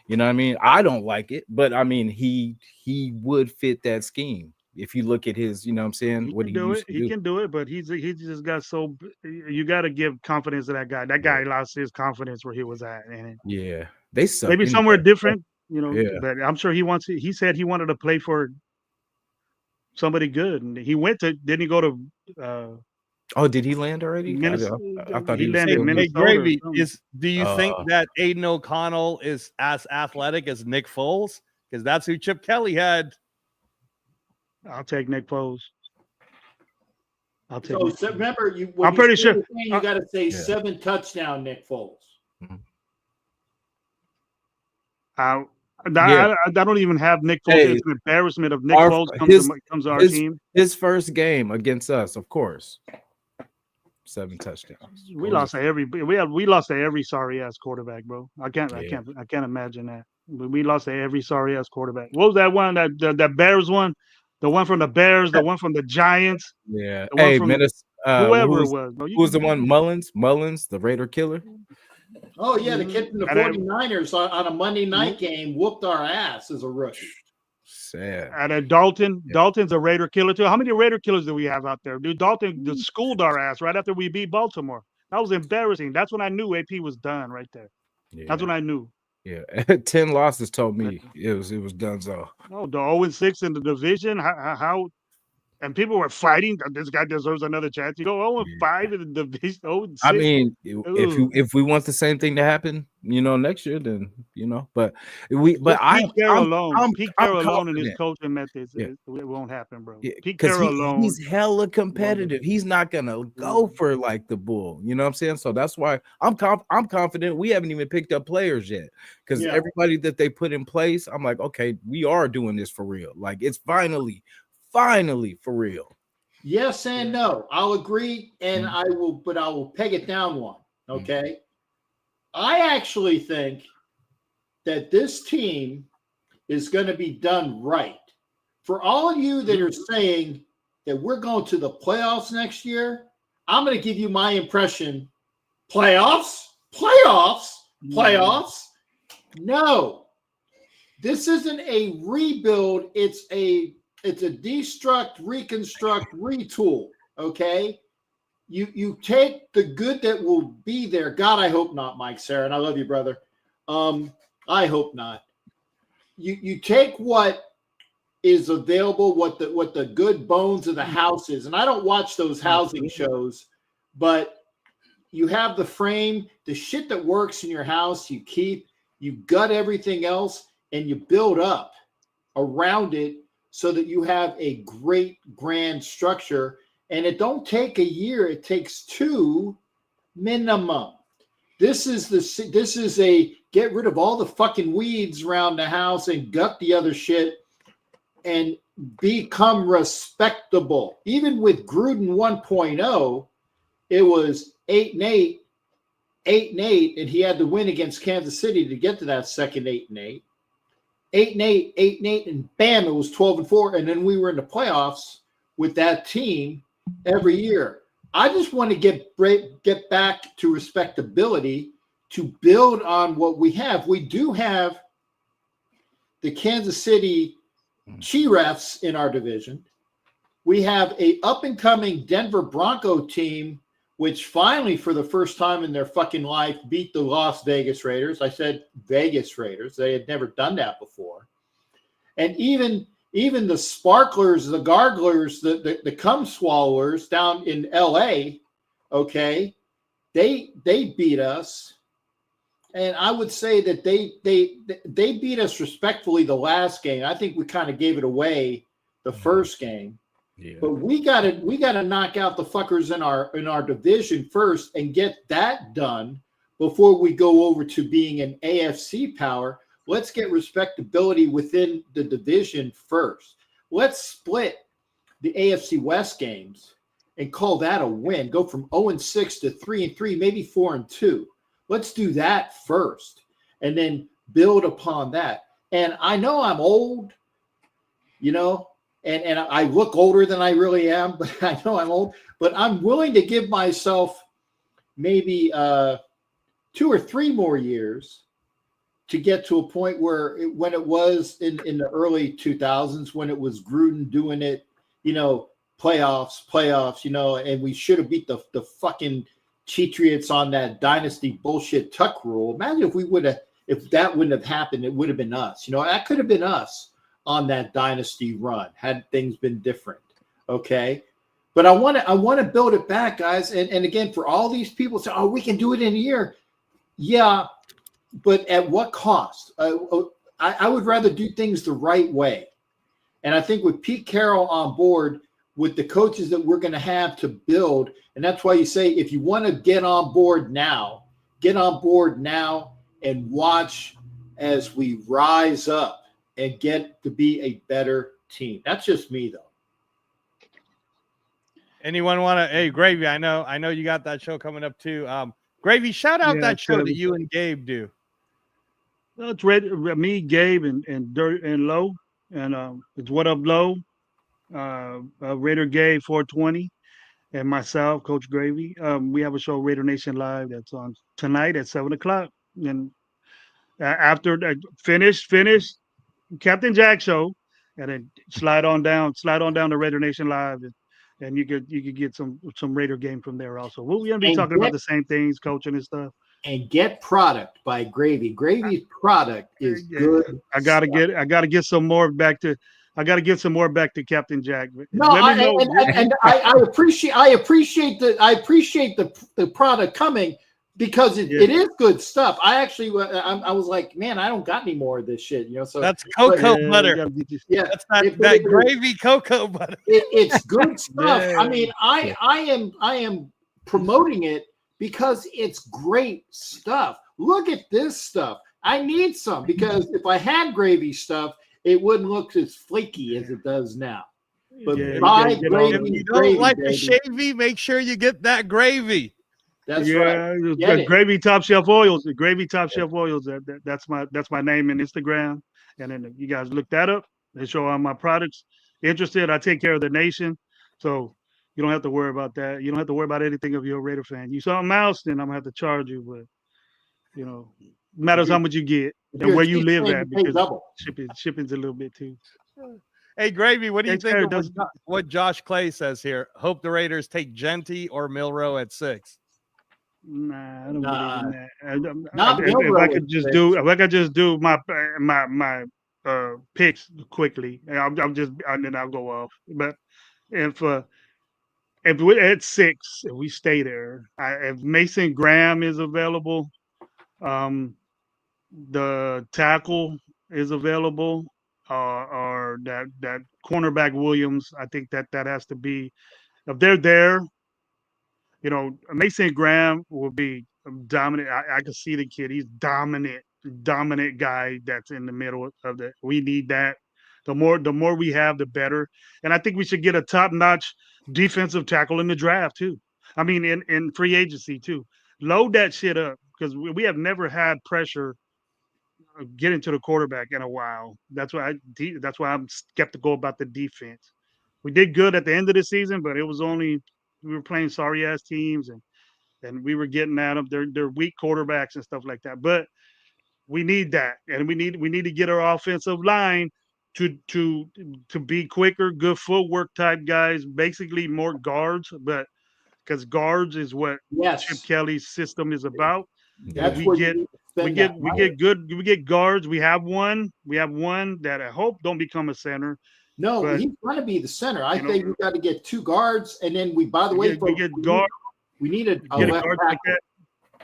You know what I mean? I don't like it, but I mean he would fit that scheme if you look at his, you know what I'm saying? He What can he do used it. to He do. can do it, but he just got so. You got to give confidence to that guy. That guy lost his confidence where he was at, and Yeah, they suck. maybe anyway. somewhere different. You know, Yeah. but I'm sure he wants. He said he wanted to play for somebody good, and he went to. Didn't he go to? Oh, did he land already? I thought he was landed still in in- Hey, Minnesota or Gravy, something. do you think that Aiden O'Connell is as athletic as Nick Foles? Because that's who Chip Kelly had. I'll take Nick Foles. I'll take. So Nick Foles. remember, you. I'm pretty sure- You got to say Yeah. 7 touchdown, Nick Foles. I Yeah. don't even have Nick Foles. Hey, It's an embarrassment of Nick our- Foles his- comes to our his- team. His first game against us, of course. 7 touchdowns. We lost to every sorry ass quarterback, bro. I can't imagine that. We lost to every sorry ass quarterback. What was that one? That Bears one? The one from the Bears, the one from the Giants, Yeah. The one Hey, from who whoever was, it was. Bro. who was the one? Mullins, the Raider killer. Oh, yeah, the kid from the And then- 49ers on a Monday night game whooped our ass as a rookie. Sad. And then Dalton. Yeah. Dalton's a Raider killer too. How many Raider killers do we have out there? Dude, Dalton just schooled our ass right after we beat Baltimore. That was embarrassing. That's when I knew AP was done right there. Yeah. That's when I knew. Yeah. 10 losses told me it was done so. Oh, the 0-6 in the division. How and people were fighting. This guy deserves another chance. You go 0-5 in the division. 0-6. I mean, Ooh. if we want the same thing to happen, next year, then but Pete Carroll alone. Pete Carroll I'm alone and his confident. coaching methods. Yeah. It won't happen, bro. Yeah, Pete 'cause Carroll alone. he's hella competitive. He's not gonna go for like the bull. You know what I'm saying? So that's why I'm confident. We haven't even picked up players yet because Yeah. everybody that they put in place, I'm like, okay, we are doing this for real. Like it's finally for real. Yes and no. I'll agree, and Mm-hmm. I will peg it down one. Okay. I actually think that this team is going to be done right. For all of you that are saying that we're going to the playoffs next year, I'm going to give you my impression. Playoffs? No. This isn't a rebuild. It's a destruct, reconstruct, retool. Okay. You take the good that will be there. God, I hope not, Mike Sarah, and I love you, brother. I hope not. You take what is available, what the good bones of the house is. And I don't watch those housing shows, but you have the frame, the shit that works in your house, you keep, you gut everything else, and you build up around it so that you have a great grand structure. And it don't take a year, it takes 2 minimum. This is a get rid of all the fucking weeds around the house and gut the other shit and become respectable. Even with Gruden 1.0, it was 8-8, 8-8, and he had to win against Kansas City to get to that second 8-8. 8-8, 8-8, and bam, it was 12-4. And then we were in the playoffs with that team every year. I just want to get back to respectability, to build on what we have. We do have the Kansas City Chiefs in our division. We have a up-and-coming Denver Bronco team, which finally, for the first time in their fucking life, beat the Las Vegas Raiders. I said Vegas Raiders. They had never done that before. And even the Sparklers, the Garglers, the Cum Swallowers down in L.A., okay, they beat us. And I would say that they beat us respectfully the last game. I think we kind of gave it away the first game. Yeah. But we gotta knock out the fuckers in our division first and get that done before we go over to being an AFC power. Let's get respectability within the division first. Let's split the AFC West games and call that a win. Go from 0-6 to 3-3, maybe 4-2. Let's do that first and then build upon that. And I know I'm old, you know, and I look older than I really am, but I know I'm old. But I'm willing to give myself maybe 2 or 3 more years to get to a point where when it was in the early 2000s, when it was Gruden doing it, you know, playoffs, you know, and we should have beat the fucking Patriots on that dynasty bullshit tuck rule. Imagine if that wouldn't have happened, it would have been us. You know, that could have been us on that dynasty run had things been different. Okay. But I want to build it back, guys. And again, for all these people say, oh, we can do it in a year. Yeah. But at what cost? I would rather do things the right way. And I think with Pete Carroll on board, with the coaches that we're going to have to build, and that's why you say, if you want to get on board now and watch as we rise up and get to be a better team. That's just me, though. Anyone want to? Hey, Gravy, I know you got that show coming up too. Gravy, shout out that show that you and Gabe do. Well, it's me, Gabe, and Dirt and Low, and it's What Up Low, Raider Gabe 420, and myself, Coach Gravy. We have a show, Raider Nation Live, that's on tonight at 7:00. And after finish Captain Jack show, and then slide on down to Raider Nation Live, and you could get some Raider game from there also. We're gonna be talking about the same things, coaching and stuff. And get product by Gravy. Gravy's product is good. I gotta get some more back to. I got to give some more back to Captain Jack. No, I appreciate the product coming because it is good stuff. I actually I was like, man, I don't got any more of this shit, you know. So that's cocoa butter. Yeah, that's that gravy cocoa butter. It's good stuff. Yeah. I mean, I am promoting it because it's great stuff. Look at this stuff. I need some because if I had gravy stuff, it wouldn't look as flaky as it does now. But buy gravy. If you don't like the shavy, make sure you get that gravy. That's right. The Gravy Top Shelf Oils. The Gravy Top Shelf Oils. That's my name in Instagram. And then you guys look that up. They show all my products. Interested? I take care of the nation. So you don't have to worry about that. You don't have to worry about anything if you're a Raider fan. You something else, then I'm gonna have to charge you. But you know, matters how much you get and where you live at, because shipping's a little bit too. Hey, Gravy, what do you think of what Josh Clay says here? Hope the Raiders take Genty or Milroe at 6. Nah, I don't believe in that. If I could just do my picks quickly, and then I'll go off. But if we're at 6, if we stay there, if Mason Graham is available, the tackle is available, or that cornerback Williams, I think that has to be if they're there, you know, Mason Graham will be dominant. I can see the kid. He's dominant guy that's in the middle of the. We need that. The more we have, the better. And I think we should get a top-notch defensive tackle in the draft too. I mean, in free agency too. Load that shit up because we have never had pressure getting to the quarterback in a while. That's why I'm skeptical about the defense. We did good at the end of the season, but it was only we were playing sorry ass teams and we were getting at them. They're weak quarterbacks and stuff like that. But we need that, and we need to get our offensive line to be quicker, good footwork type guys, basically more guards, but because guards is what Chip Kelly's system is about. That's we where get we get guards. We have one that I hope don't become a center. No, but, he's going to be the center. I think we've got to get 2 guards, and then we get guards. We need a guards like that.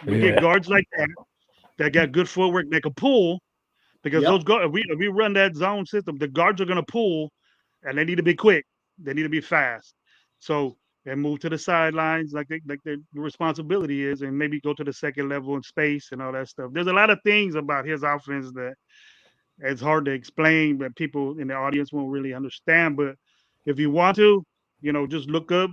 We get guards like that got good footwork. They can pull because those guards. If we run that zone system, the guards are going to pull, and they need to be quick. They need to be fast. So and move to the sidelines like their responsibility is, and maybe go to the second level in space and all that stuff. There's a lot of things about his offense that it's hard to explain, but people in the audience won't really understand. But if you want to, you know, just look up,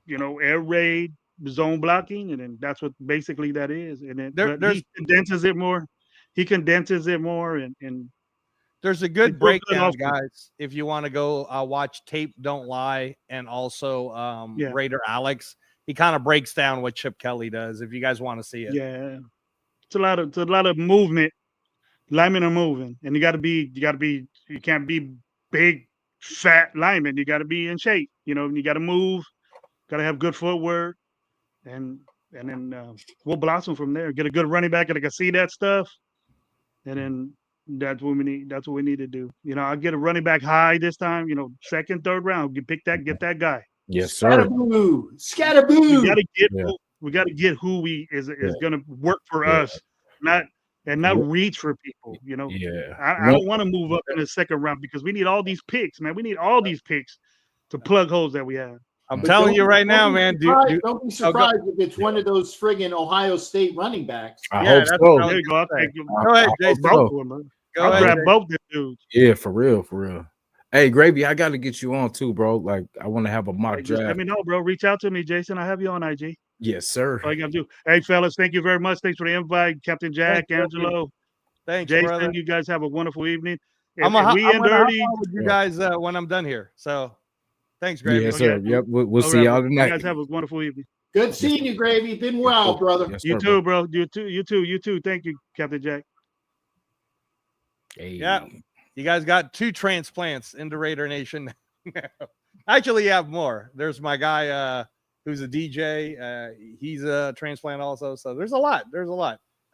you know, air raid, zone blocking, and then that's what basically that is. And then he condenses it more. And there's a good breakdown, guys. If you want to go watch Tape Don't Lie and also Raider Alex, he kind of breaks down what Chip Kelly does. If you guys want to see it, it's a lot of movement. Linemen are moving, and you can't be big, fat linemen. You got to be in shape. You know, you got to move. Got to have good footwork, and then we'll blossom from there. Get a good running back that can see that stuff, and then. That's what we need. That's what we need to do. You know, I'll get a running back high this time. You know, second, third round. Get that guy. Yes, sir. Scataboo. We got to get who is going to work for us, not reach for people. You know, I don't want to move up in the second round because we need all these picks, man. We need all these picks to plug holes that we have. I'm telling you right now, man. Don't be surprised if it's one of those friggin' Ohio State running backs. I hope so. There you go. I'll take them. Go ahead, Jason. I'll grab both the dudes. Yeah, for real. Hey, Gravy, I got to get you on too, bro. Like, I want to have a mock draft. Let me know, bro. Reach out to me, Jason. I have you on IG. Yes, sir. All you got to do. Hey, fellas, thank you very much. Thanks for the invite. Captain Jack, Angelo. Thanks, Jason. brother. You guys have a wonderful evening. I'm going to hop with you guys when I'm done here. So, thanks, Gravy. Yes, sir. Yep. We'll see y'all tonight. You guys have a wonderful evening. Good seeing you, Gravy. Been well, brother. Yes, you too, bro. You too. Thank you, Captain Jack. Hey. Yeah. You guys got 2 transplants into Raider Nation. Actually, you have more. There's my guy who's a DJ. He's a transplant also. So there's a lot.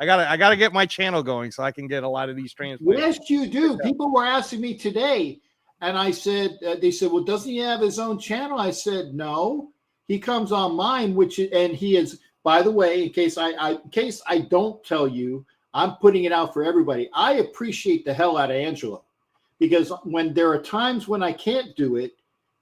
I gotta get my channel going so I can get a lot of these transplants. Yes, you do. People were asking me today, and I said, they said, well, doesn't he have his own channel? I said, no. He comes on mine, and he is, by the way, in case I don't tell you, I'm putting it out for everybody. I appreciate the hell out of Angelo, because when there are times when I can't do it,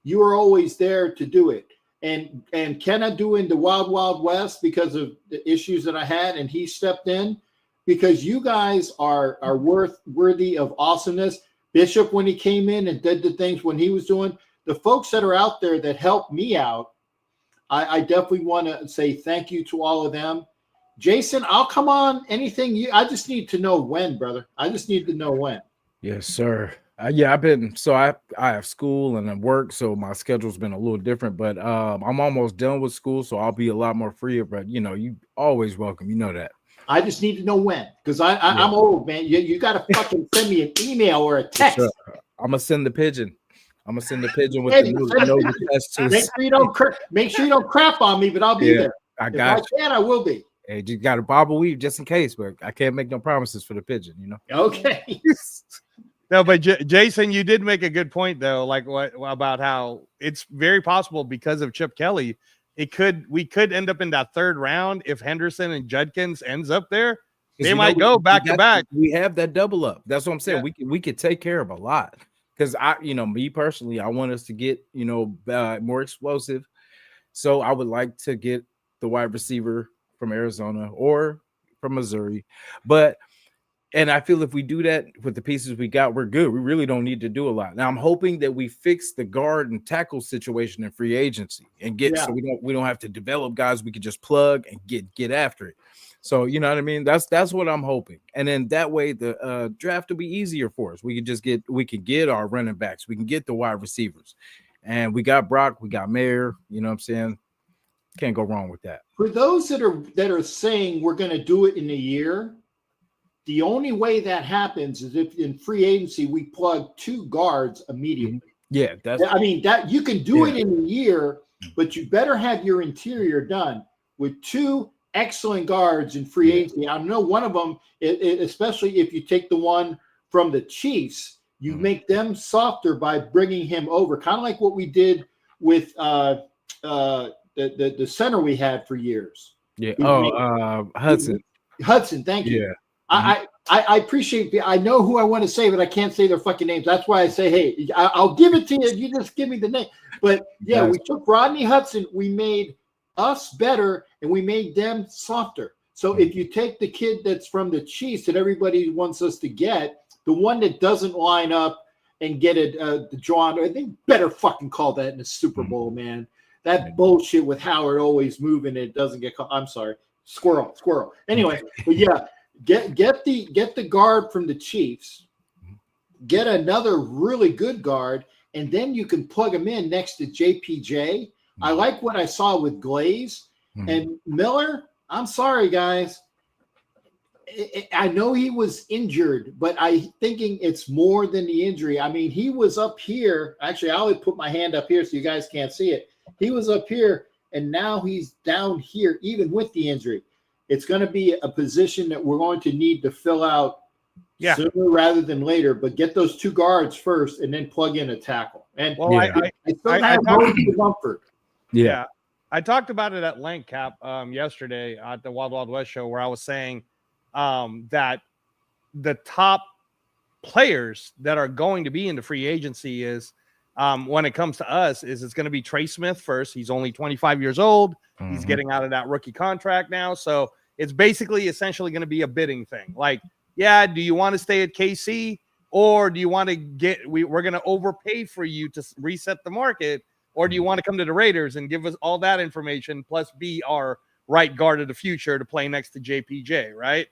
you are always there to do it. And can I do in the Wild Wild West because of the issues that I had, and he stepped in, because you guys are worthy of awesomeness. Bishop, when he came in and did the things when he was doing, the folks that are out there that helped me out, I definitely want to say thank you to all of them. Jason, I'll come on anything I just need to know when, brother. I just need to know when. Yes, sir. I have school and then work, so my schedule's been a little different, but I'm almost done with school, so I'll be a lot more freer. But you know, you always welcome. You know that. I just need to know when, because I'm old, man. You got to fucking send me an email or a text. Sure. I'm gonna send the pigeon. With the new Make sure you don't crap on me, but I'll be there. I got you. I will be. Hey, you got a bobble weave just in case, but I can't make no promises for the pigeon, you know. Okay. No, but Jason, you did make a good point though, like what about how it's very possible because of Chip Kelly, we could end up in that third round if Henderson and Judkins ends up there. They might go back to back. We have that double up. That's what I'm saying. Yeah. We could take care of a lot, because me personally, I want us to get more explosive. So I would like to get the wide receiver from Arizona or from Missouri. And I feel if we do that with the pieces we got, we're good. We really don't need to do a lot. Now I'm hoping that we fix the guard and tackle situation in free agency and so we don't have to develop guys. We can just plug and get after it. So you know what I mean? That's what I'm hoping. And then that way the draft will be easier for us. We can get our running backs, we can get the wide receivers. And we got Brock, we got Mayer, you know what I'm saying? Can't go wrong with that. For those that are saying we're going to do it in a year, the only way that happens is if in free agency we plug 2 guards immediately. Yeah, that you can do it in a year, but you better have your interior done with 2 excellent guards in free agency. I know one of them, especially if you take the one from the Chiefs, you make them softer by bringing him over, kind of like what we did with the center we had for years. Yeah. Hudson. Thank you. Yeah. I appreciate. I know who I want to say, but I can't say their fucking names. That's why I say, hey, I'll give it to you. You just give me the name. But yeah, we took Rodney Hudson. We made us better, and we made them softer. So if you take the kid that's from the Chiefs that everybody wants us to get, the one that doesn't line up and get it, the drawn, they better fucking call that in the Super Bowl, man. That bullshit with Howard always moving, it doesn't get called. I'm sorry, squirrel. Anyway, but yeah. Get the guard from the Chiefs, get another really good guard, and then you can plug him in next to JPJ. I like what I saw with Glaze and Miller. I'm sorry, guys. I know he was injured, but I'm thinking it's more than the injury. I mean, he was up here. Actually, I always put my hand up here so you guys can't see it. He was up here, and now he's down here, even with the injury. It's going to be a position that we're going to need to fill out sooner rather than later. But get those 2 guards first, and then plug in a tackle. And I still have Mumford. Yeah, I talked about it at length, Cap, yesterday at the Wild Wild West show, where I was saying that the top players that are going to be in the free agency is when it comes to us is it's going to be Trey Smith first. He's only 25 years old. He's getting out of that rookie contract now. So it's basically essentially going to be a bidding thing. Like, do you want to stay at KC, or do you want to we're going to overpay for you to reset the market, or do you want to come to the Raiders and give us all that information plus be our right guard of the future to play next to JPJ, right?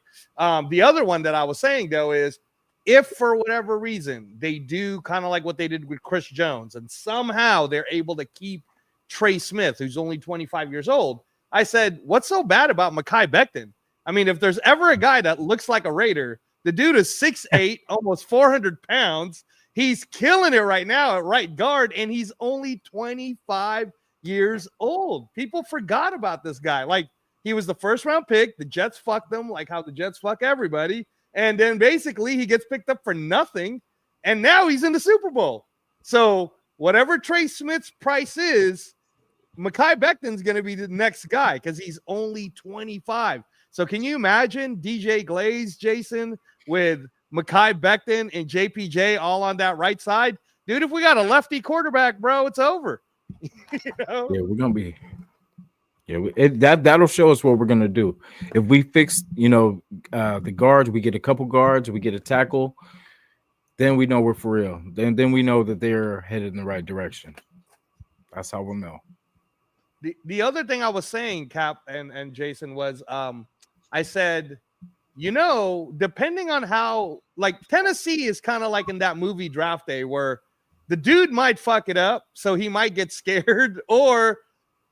The other one that I was saying, though, is if for whatever reason they do kind of like what they did with Chris Jones and somehow they're able to keep Trey Smith, who's only 25 years old, I said, what's so bad about Mekhi Becton? I mean, if there's ever a guy that looks like a Raider, the dude is 6'8", almost 400 pounds. He's killing it right now at right guard, and he's only 25 years old. People forgot about this guy. Like, he was the first-round pick. The Jets fucked him like how the Jets fuck everybody. And then basically he gets picked up for nothing, and now he's in the Super Bowl. So whatever Trey Smith's price is, Mekhi Becton's going to be the next guy because he's only 25. So can you imagine DJ Glaze, Jason, with Mekhi Becton and JPJ all on that right side? Dude, if we got a lefty quarterback, bro, it's over. You know? Yeah, we're going to be that'll show us what we're going to do. If we fix, the guards, we get a couple guards, we get a tackle, then we know we're for real. Then we know that they're headed in the right direction. That's how we'll know. The other thing I was saying, Cap and Jason, was I said, depending on how, like, Tennessee is kind of like in that movie Draft Day where the dude might fuck it up, so he might get scared, or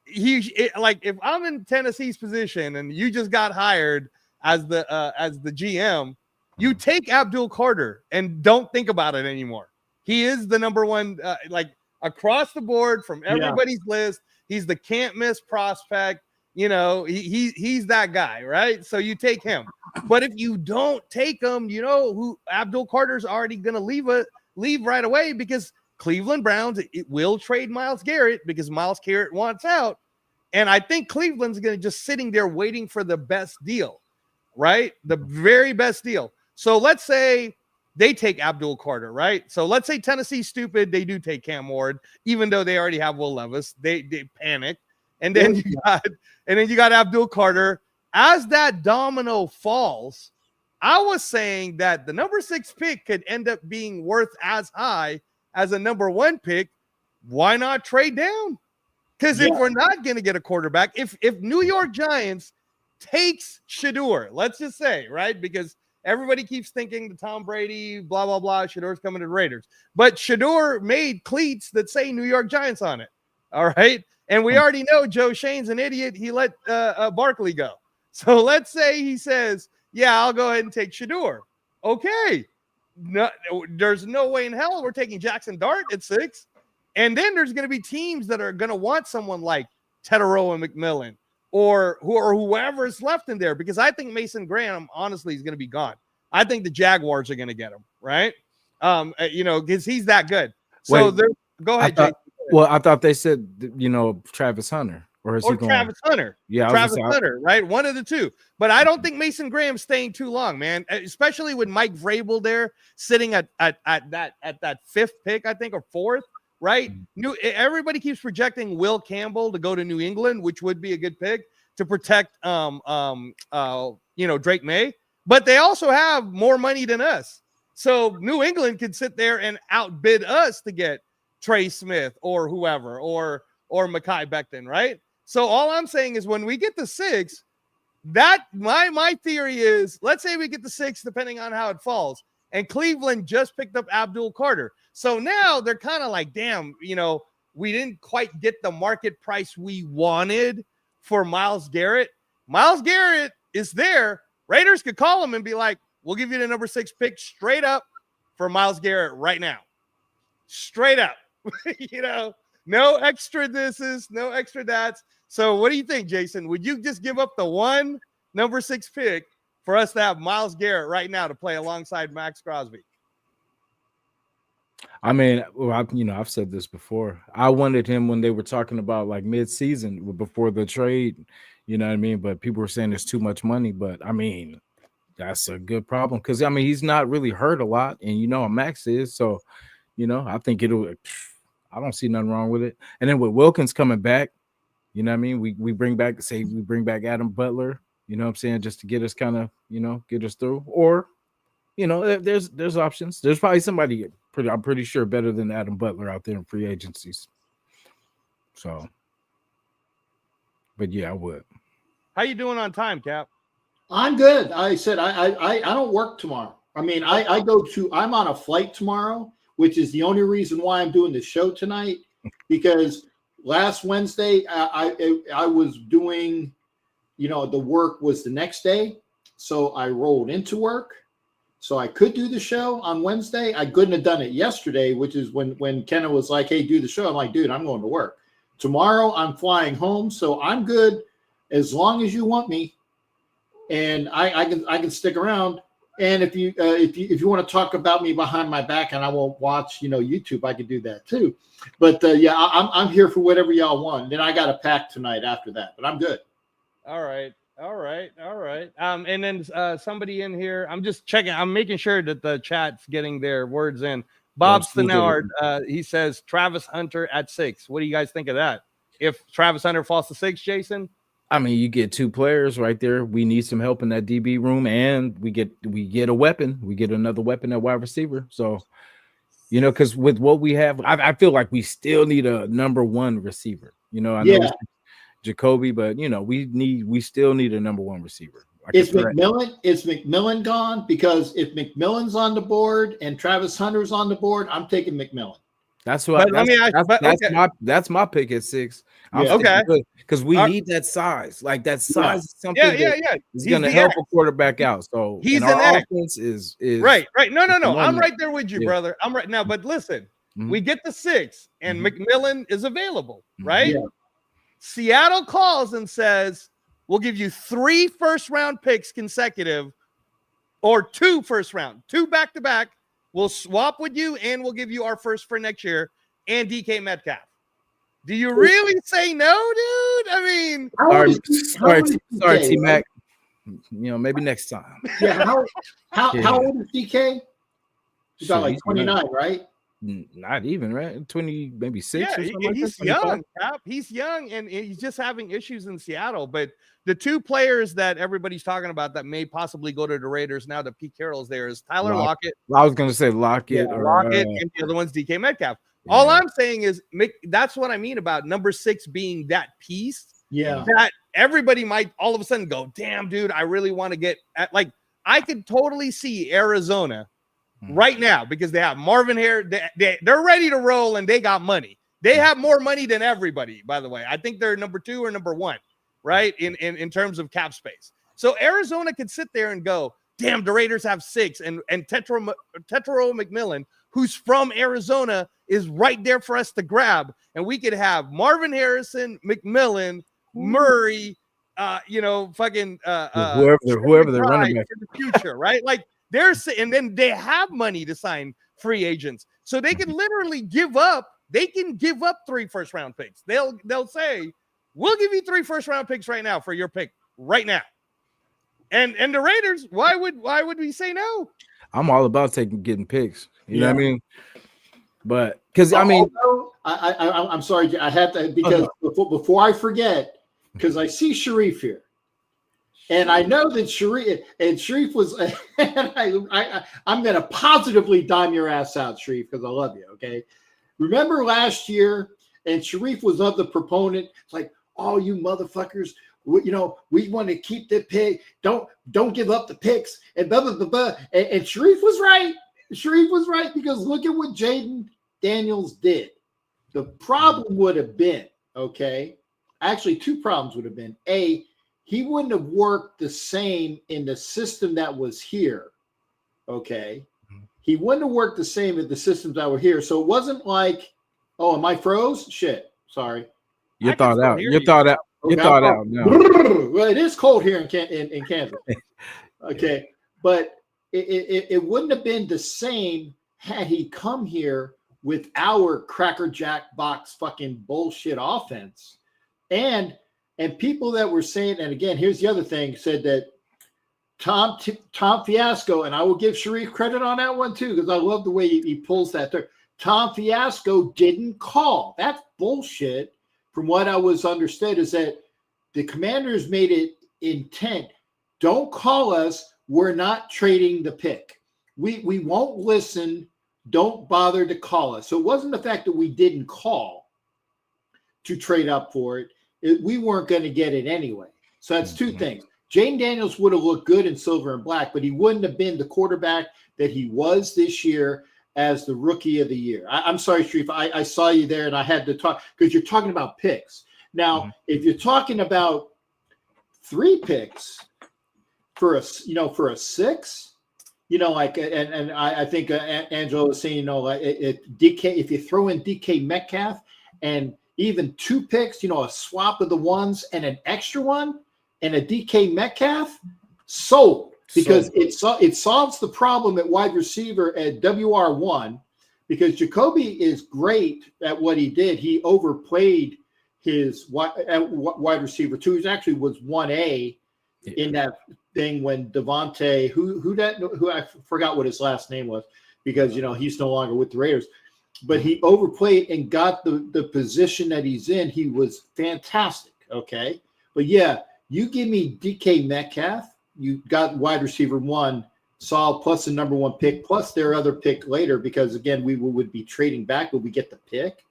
if I'm in Tennessee's position and you just got hired as the GM, you take Abdul Carter and don't think about it anymore. He is the number one, across the board from everybody's list. He's the can't miss prospect. He's that guy, right? So you take him. But if you don't take him, who Abdul Carter's already going to leave right away because Cleveland Browns will trade Myles Garrett because Myles Garrett wants out. And I think Cleveland's going to just sitting there waiting for the best deal, right? The very best deal. So let's say they take Abdul Carter, right? So let's say Tennessee's stupid. They do take Cam Ward, even though they already have Will Levis. They panic. and then you got Abdul Carter. As that domino falls, I was saying that the number 6 pick could end up being worth as high as a number 1 pick. Why not trade down? Because if we're not going to get a quarterback, if New York Giants takes Shedeur, let's just say, right? Because everybody keeps thinking the Tom Brady, blah, blah, blah, Shedeur's coming to the Raiders. But Shedeur made cleats that say New York Giants on it. All right. And we already know Joe Shane's an idiot. He let Barkley go. So let's say he says, yeah, I'll go ahead and take Shedeur. Okay. No, there's no way in hell we're taking Jackson Dart at 6. And then there's going to be teams that are going to want someone like Teterow and McMillan or whoever's left in there, because I think Mason Graham, honestly, is going to be gone. I think the Jaguars are going to get him, right? Because he's that good. So go ahead, Jake. Well, I thought they said, Travis Hunter. Or Travis Hunter. Yeah, Travis Hunter, right? One of the two. But I don't think Mason Graham's staying too long, man. Especially with Mike Vrabel there sitting at that 5th pick, I think, or 4th, right? Everybody keeps projecting Will Campbell to go to New England, which would be a good pick to protect Drake May. But they also have more money than us. So New England could sit there and outbid us to get Trey Smith or whoever, or Mekhi Becton, right? So all I'm saying is when we get to 6, that my theory is, let's say we get to 6, depending on how it falls, and Cleveland just picked up Abdul Carter. So now they're kind of like, damn, we didn't quite get the market price we wanted for Myles Garrett. Myles Garrett is there. Raiders could call him and be like, we'll give you the number 6 pick straight up for Myles Garrett right now. Straight up, no extra thises, no extra that's. So what do you think, Jason? Would you just give up the 1 number 6 pick for us to have Myles Garrett right now to play alongside Max Crosby? I mean, I've said this before. I wanted him when they were talking about like mid-season before the trade, you know what I mean? But people were saying there's too much money. But I mean, that's a good problem because he's not really hurt a lot, and Max is. So, I think I don't see nothing wrong with it. And then with Wilkins coming back, you know what I mean? We bring back Adam Butler, you know what I'm saying, just to get us kind of, get us through. Or, there's options. There's probably somebody I'm pretty sure better than Adam Butler out there in free agencies. So, but yeah, I would. How you doing on time, Cap? I'm good. I said I don't work tomorrow. I mean, I'm on a flight tomorrow, which is the only reason why I'm doing the show tonight, because last Wednesday I was doing, the work was the next day. So I rolled into work. So I could do the show on Wednesday. I couldn't have done it yesterday, which is when Kenna was like, hey, do the show. I'm like, dude, I'm going to work. Tomorrow I'm flying home. So I'm good as long as you want me. And I can stick around. And if you want to talk about me behind my back and I won't watch, YouTube, I could do that too. But I'm here for whatever y'all want. Then I got to pack tonight after that, but I'm good. All right. And then somebody in here, I'm just checking. I'm making sure that the chat's getting their words in. Bob Stenard, he says Travis Hunter at 6. What do you guys think of that? If Travis Hunter falls to 6, Jason? I mean, you get 2 players right there. We need some help in that DB room, and we get a weapon. We get another weapon at wide receiver. So, because with what we have, I feel like we still need a number 1 receiver. I know Jacoby, but we still need a number 1 receiver. Is McMillan gone? Because if McMillan's on the board and Travis Hunter's on the board, I'm taking McMillan. That's what. That's my pick at 6. Because we need that size. Like that size is something that is going to help a quarterback out. So he's our an offense is right. No. I'm right there with you, brother. I'm right now. But listen, we get the 6, and McMillan is available, right? Yeah. Seattle calls and says, we'll give you 3 first-round picks consecutive, or 2 first-round, 2 back-to-back. We'll swap with you, and we'll give you our first for next year and DK Metcalf. Do you really say no, dude? I mean, sorry, T-Mac. Maybe next time. Yeah. How old is DK? He's about like 29, right? Not even, right? 20, maybe 6 Yeah, or something like he's that. young. Cap. He's young, and he's just having issues in Seattle. But the two players that everybody's talking about that may possibly go to the Raiders now that Pete Carroll's there is Tyler Lockett. I was gonna say Lockett, Lockett, and the other one's DK Metcalf. Yeah. All I'm saying is, that's what I mean about number 6 being that piece. Yeah, that everybody might all of a sudden go, damn, dude, I really want to get at, like, I could totally see Arizona right now because they have Marvin Harris. They're ready to roll and they got money. They have more money than everybody, by the way. I think they're number 2 or number 1, right? In terms of cap space. So Arizona could sit there and go, damn, the Raiders have 6, and Tetro McMillan, who's from Arizona, is right there for us to grab. And we could have Marvin Harrison, McMillan, Murray, fucking whoever they're running back in the future, right? Like and then they have money to sign free agents, so they can literally give up. They can give up 3 first-round picks. They'll say, "We'll give you 3 first-round picks right now for your pick right now." And the Raiders, why would we say no? I'm all about getting picks. You know what I mean? But because I mean, I'm sorry, I had to because before I forget, because I see Sharif here, and I know that Sharif was, and I'm gonna positively dime your ass out, Sharif, because I love you. Okay, remember last year, and Sharif was of the proponent. It's like, oh, you motherfuckers, we want to keep the pick. Don't give up the picks, and blah blah blah blah. And Sharif was right. Sharif was right because look at what Jaden Daniels did. The problem would have been, actually 2 problems would have been. A, he wouldn't have worked the same in the system that was here. He wouldn't have worked the same in the systems that were here. So it wasn't like, oh, am I froze? Shit. Sorry. You thought out. You thought out. No. Well, it is cold here in Kansas. Okay. But it wouldn't have been the same had he come here with our crackerjack box fucking bullshit offense. And people that were saying, and again, here's the other thing, said that Tom Fiasco, and I will give Sharif credit on that one too, because I love the way he pulls that through. Tom Fiasco didn't call. That's bullshit. From what I was understood is that the Commanders made it intent. Don't call us. We're not trading the pick. We won't listen. Don't bother to call us. So it wasn't the fact that we didn't call to trade up for it. We weren't going to get it anyway. So that's 2 things. Jaden Daniels would have looked good in silver and black, but he wouldn't have been the quarterback that he was this year as the rookie of the year. I'm sorry, Sharif. I saw you there and I had to talk because you're talking about picks. Now, if you're talking about 3 picks for a 6, like, and I think Angelo was saying, DK, if you throw in DK Metcalf and even 2 picks, a swap of the ones and an extra one and a DK Metcalf, sold. Because it solves the problem at wide receiver at WR1 because Jacoby is great at what he did. He overplayed his wide receiver 2. He actually was 1A in that thing when Devontae, who I forgot what his last name was because, he's no longer with the Raiders. But he overplayed and got the position that he's in. He was fantastic, But, yeah, you give me DK Metcalf. You got wide receiver 1, solid, plus the number 1 pick, plus their other pick later, because again, we would be trading back, but we get the pick,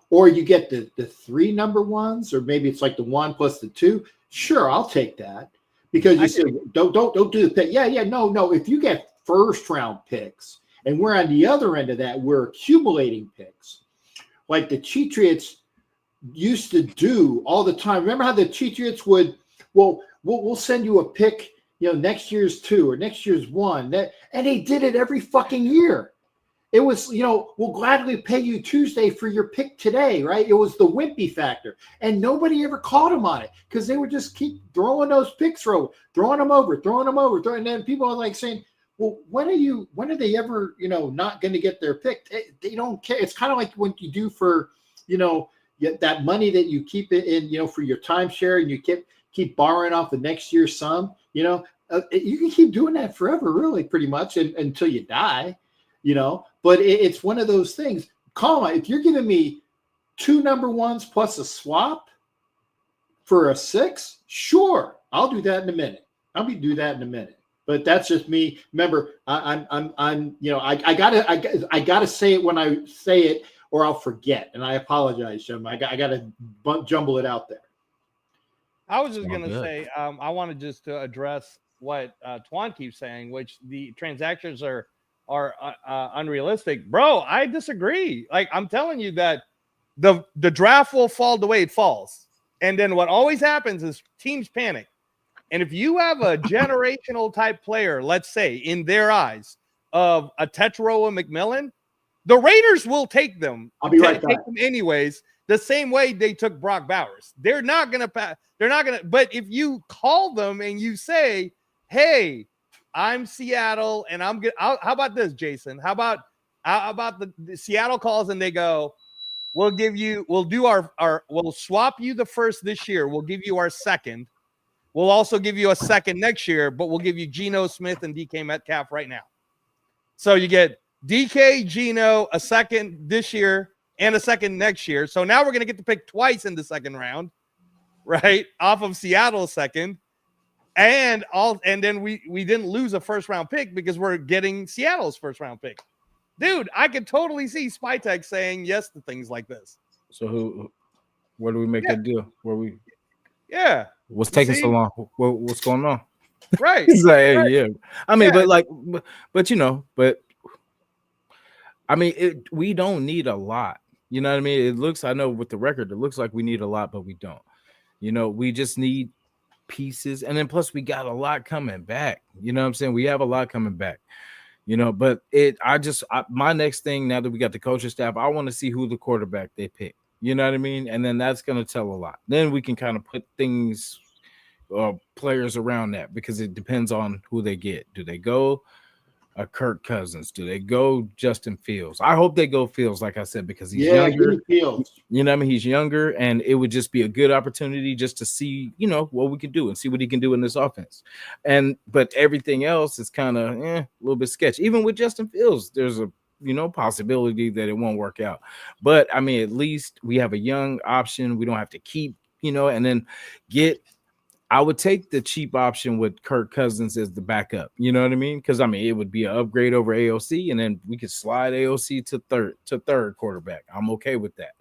or you get the 3 number 1s, or maybe it's like the 1 plus the 2. Sure, I'll take that because you said don't do the pick. No. If you get 1st-round picks, and we're on the other end of that, we're accumulating picks, like the Patriots used to do all the time. Remember how the Patriots would, we'll send you a pick. Next year's 2 or next year's 1. And they did it every fucking year. It was, we'll gladly pay you Tuesday for your pick today, right? It was the wimpy factor. And nobody ever called him on it because they would just keep throwing those picks, throwing them over. And then people are like saying, well, when are they ever, not going to get their pick? They don't care. It's kind of like what you do for, that money that you keep it in, for your timeshare and you keep borrowing off the next year's sum. You can keep doing that forever, really, pretty much until you die. But it's one of those things. Colin, if you're giving me 2 number ones plus a swap for a 6, sure, I'll do that in a minute. But that's just me. Remember, I gotta say it when I say it, or I'll forget. And I apologize, Jim. I gotta jumble it out there. I was just gonna say, I wanted just to address what Twan keeps saying, which the transactions are unrealistic. Bro, I disagree. Like, I'm telling you that the draft will fall the way it falls. And then what always happens is teams panic. And if you have a generational type player, let's say in their eyes, of a Tetro and McMillan, the Raiders will take them. I'll be right back. Take them anyways, the same way they took Brock Bowers. They're not gonna. But if you call them and you say, "Hey, I'm Seattle, and I'm good." How about this, Jason? How about the Seattle calls and they go, "We'll swap you the first this year. We'll give you our second. We'll also give you a second next year, but we'll give you Geno Smith and DK Metcalf right now." So you get DK, Geno, a second this year and a second next year. So now we're going to get to pick twice in the second round, right? Off of Seattle's second. And then we didn't lose a first round pick because we're getting Seattle's first round pick. Dude, I could totally see Spytek saying yes to things like this. So where do we make that deal? Yeah. What's taking so long? What's going on? Right. He's like, hey, right. yeah. I mean, I mean, we don't need a lot. You know what I mean? I know with the record, it looks like we need a lot, but we don't. We just need pieces. And then plus we got a lot coming back. You know what I'm saying? We have a lot coming back. But my next thing, now that we got the coaching staff, I want to see who the quarterback they pick. You know what I mean? And then that's going to tell a lot. Then we can kind of put players around that, because it depends on who they get. Do they go a Kirk Cousins? Do they go Justin Fields? I hope they go Fields, like I said, because he's younger. Fields. You know what I mean? He's younger, and it would just be a good opportunity just to see, what we can do and see what he can do in this offense. But everything else is kind of a little bit sketchy. Even with Justin Fields, there's a possibility that it won't work out. But I mean, at least we have a young option. We don't have to keep, and then I would take the cheap option with Kirk Cousins as the backup. You know what I mean? Because I mean, it would be an upgrade over AOC, and then we could slide AOC to third quarterback. I'm okay with that.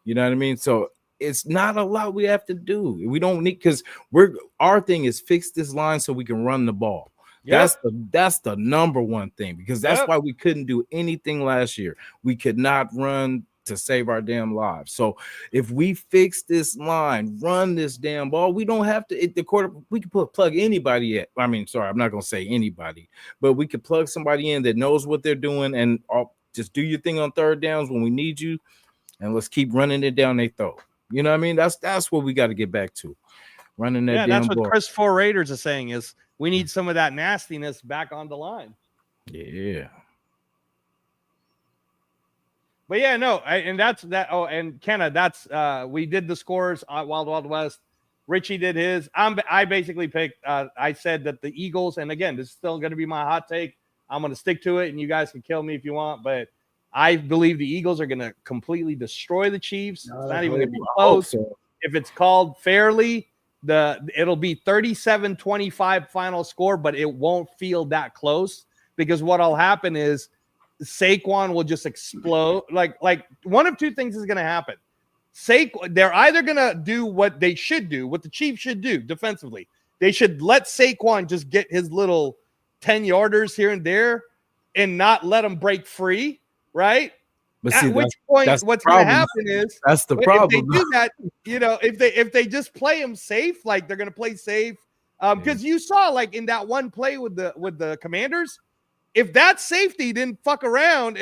You know what I mean? So it's not a lot we have to do. We don't need, because our thing is fix this line so we can run the ball. Yep. That's the number one thing, because that's why we couldn't do anything last year. We could not run to save our damn lives. So if we fix this line, run this damn ball, we don't have to we can plug anybody in. I mean, sorry, I'm not gonna say anybody, but we could plug somebody in that knows what they're doing, and just do your thing on third downs when we need you, and let's keep running it down their throat. You know what I mean? That's what we got to get back to. Running that damn that's ball. what Chris Four Raiders is saying, is we need some of that nastiness back on the line. Yeah. But yeah, no, and that's that. Oh, and Kenna, that's we did the scores on Wild Wild West. Richie did his. I basically picked. I said that the Eagles, and again, this is still going to be my hot take. I'm going to stick to it, and you guys can kill me if you want, but I believe the Eagles are going to completely destroy the Chiefs. It's not even going to be close. So. If it's called fairly, it'll be 37-25 final score, but it won't feel that close, because what'll happen is Saquon will just explode. Like one of two things is going to happen. They're either going to do what they should do, what the Chiefs should do defensively. They should let Saquon just get his little 10-yarders here and there and not let him break free, right? But see, at which point, what's going to happen is that's the problem. If they do that, if they just play him safe, like they're going to play safe, because you saw like in that one play with the Commanders, if that safety didn't fuck around,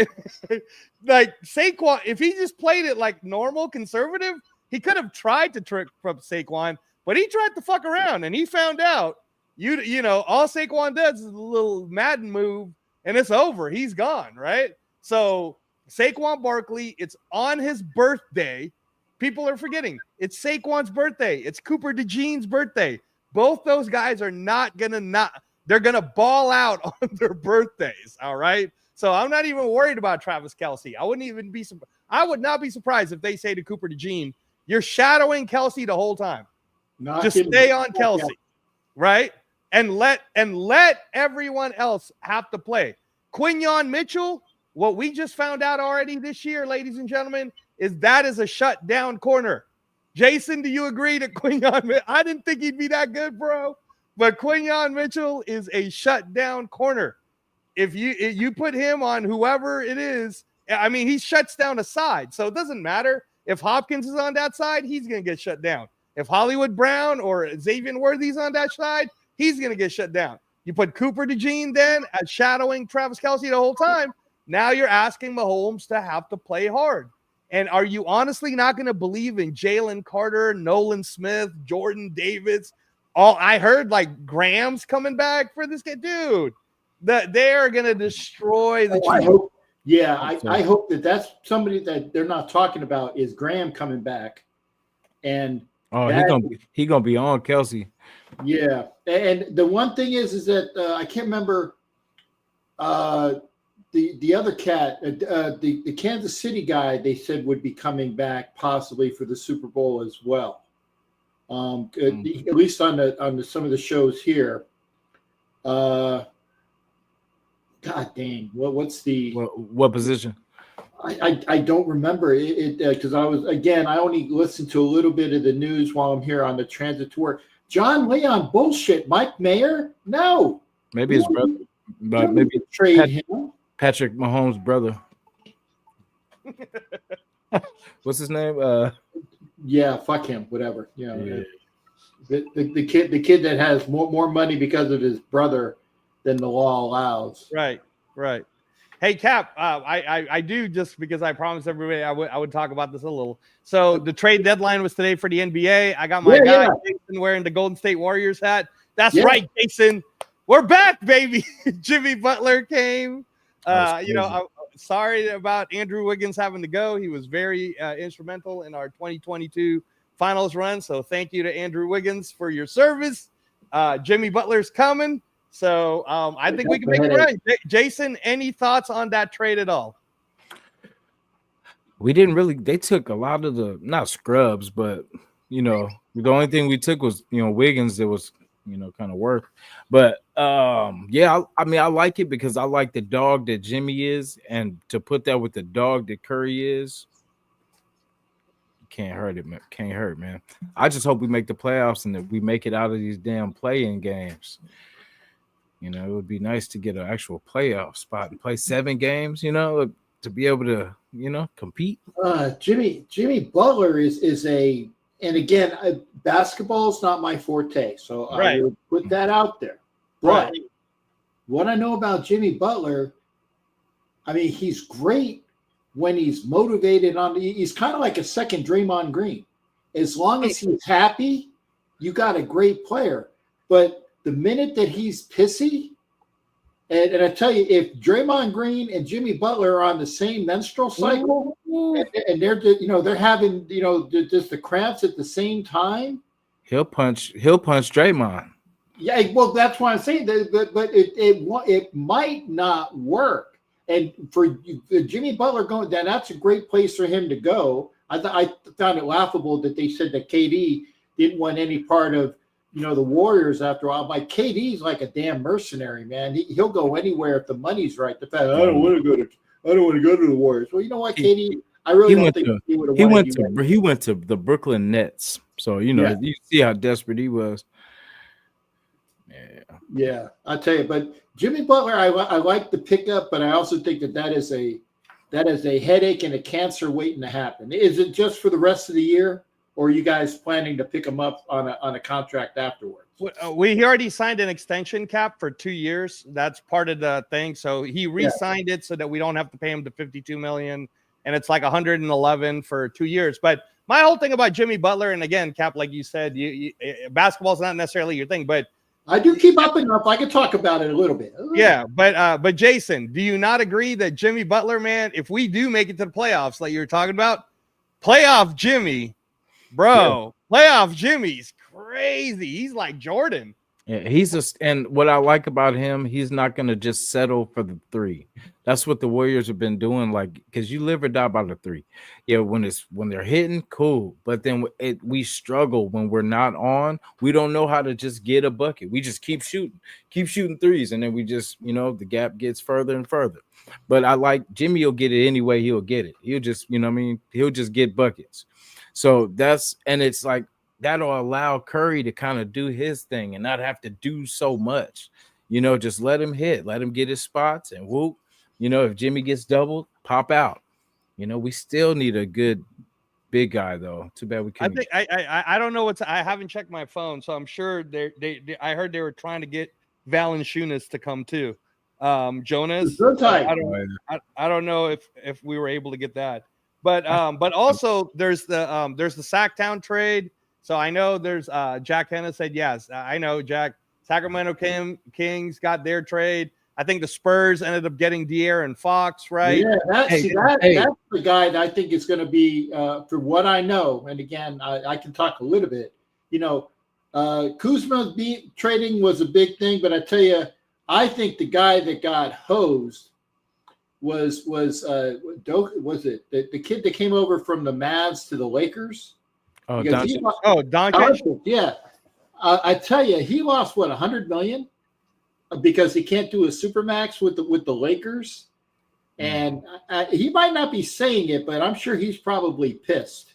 like Saquon, if he just played it like normal, conservative, he could have tried to trick from Saquon, but he tried to fuck around, and he found out, all Saquon does is a little Madden move, and it's over. He's gone, right? So Saquon Barkley, it's on his birthday. People are forgetting. It's Saquon's birthday. It's Cooper DeJean's birthday. Both those guys are they're going to ball out on their birthdays, all right? So I'm not even worried about Travis Kelce. I would not be surprised if they say to Cooper DeJean, you're shadowing Kelce the whole time. Just stay on Kelce, right? And let everyone else have to play. Quinyon Mitchell, what we just found out already this year, ladies and gentlemen, is that is a shutdown corner. Jason, do you agree that Quinyon Mitchell? I didn't think he'd be that good, bro. But Quinyon Mitchell is a shutdown corner. If you put him on whoever it is, I mean, he shuts down a side. So it doesn't matter. If Hopkins is on that side, he's going to get shut down. If Hollywood Brown or Xavier Worthy's on that side, he's going to get shut down. You put Cooper DeJean then as shadowing Travis Kelce the whole time. Now you're asking Mahomes to have to play hard. And are you honestly not going to believe in Jalen Carter, Nolan Smith, Jordan Davis? I heard like Graham's coming back for this kid, dude. They're going to destroy the Chiefs. I hope that's somebody that they're not talking about is Graham coming back. And he gonna be on Kelce. Yeah, and the one thing is that I can't remember the other cat, the Kansas City guy. They said would be coming back possibly for the Super Bowl as well. At least on some of the shows here. God dang, what position? I don't remember it because I only listened to a little bit of the news while I'm here on the transit to work. John Leon bullshit. Mike Mayer? No. Maybe his brother. But maybe trade him. Patrick Mahomes' brother. What's his name? Yeah, fuck him. Whatever. Yeah. The kid that has more money because of his brother than the law allows. Right. Hey, Cap, I do, just because I promised everybody I would talk about this a little. So the trade deadline was today for the NBA. I got my guy Jason wearing the Golden State Warriors hat. That's right, Jason. We're back, baby. Jimmy Butler came. I'm sorry about Andrew Wiggins having to go. He was very instrumental in our 2022 finals run. So thank you to Andrew Wiggins for your service. Jimmy Butler's coming. So I think we can make it right. Jason, any thoughts on that trade at all? We didn't really. They took a lot of the, not scrubs, but the only thing we took was Wiggins. That was kind of worth. But I like it because I like the dog that Jimmy is, and to put that with the dog that Curry is, can't hurt it, man. Can't hurt, man. I just hope we make the playoffs and that we make it out of these damn play-in games. It would be nice to get an actual playoff spot and play 7 games, to be able to, compete. Jimmy Butler is a, and again, basketball is not my forte, so I would put that out there. But what I know about Jimmy Butler, I mean, he's great when he's motivated. He's kind of like a second Draymond Green. As long as he's happy, you got a great player. But the minute that he's pissy, and I tell you, if Draymond Green and Jimmy Butler are on the same menstrual cycle, and they're having just the cramps at the same time, he'll punch Draymond. Yeah, well, that's why I'm saying that, but it might not work. And for Jimmy Butler going, that's a great place for him to go. I found it laughable that they said that KD didn't want any part of the Warriors after a while. Like, KD's like a damn mercenary, man. He'll go anywhere if the money's right. The fact I don't want to go to the Warriors. Well, you know what, KD, I really don't think he would have. He went to the Brooklyn Nets. So you see how desperate he was. Yeah, I tell you. But Jimmy Butler, I like the pickup, but I also think that is a headache and a cancer waiting to happen. Is it just for the rest of the year? Or are you guys planning to pick him up on a contract afterwards? We already signed an extension, Cap, for 2 years. That's part of the thing. So he re-signed it so that we don't have to pay him the $52 million, and it's like $111 for 2 years. But my whole thing about Jimmy Butler, and again, Cap, like you said, basketball is not necessarily your thing, but I do keep up enough. I can talk about it a little bit. Yeah, but Jason, do you not agree that Jimmy Butler, man, if we do make it to the playoffs, like you're talking about, playoff Jimmy? Bro, playoff Jimmy's crazy. He's like Jordan. Yeah, and what I like about him, he's not gonna just settle for the three. That's what the Warriors have been doing, like because you live or die by the three. Yeah, when they're hitting, cool, but then we struggle when we're not on. We don't know how to just get a bucket. We just keep shooting threes, and then we just the gap gets further and further. But I like Jimmy will get it anyway. He'll get it. He'll just what I mean. He'll just get buckets. So it's like that'll allow Curry to kind of do his thing and not have to do so much. Just let him hit, let him get his spots, and whoop. If Jimmy gets doubled, pop out. We still need a good big guy though. Too bad we couldn't. I don't know I haven't checked my phone, so I'm sure I heard they were trying to get Valanciunas to come too. Jonas. I don't know if we were able to get that. But also there's the Sacktown trade. So I know there's Jack Hanna said yes. I know Jack. Sacramento Kings got their trade. I think the Spurs ended up getting De'Aaron Fox, right? Yeah, that's the guy that I think is going to be, for what I know. And again, I can talk a little bit. Kuzma trading was a big thing, but I tell you, I think the guy that got hosed was it the kid that came over from the Mavs to the Lakers? Oh, Doncic. Doncic. Yeah, I tell you, he lost $100 million because he can't do a supermax with the Lakers, and he might not be saying it, but I'm sure he's probably pissed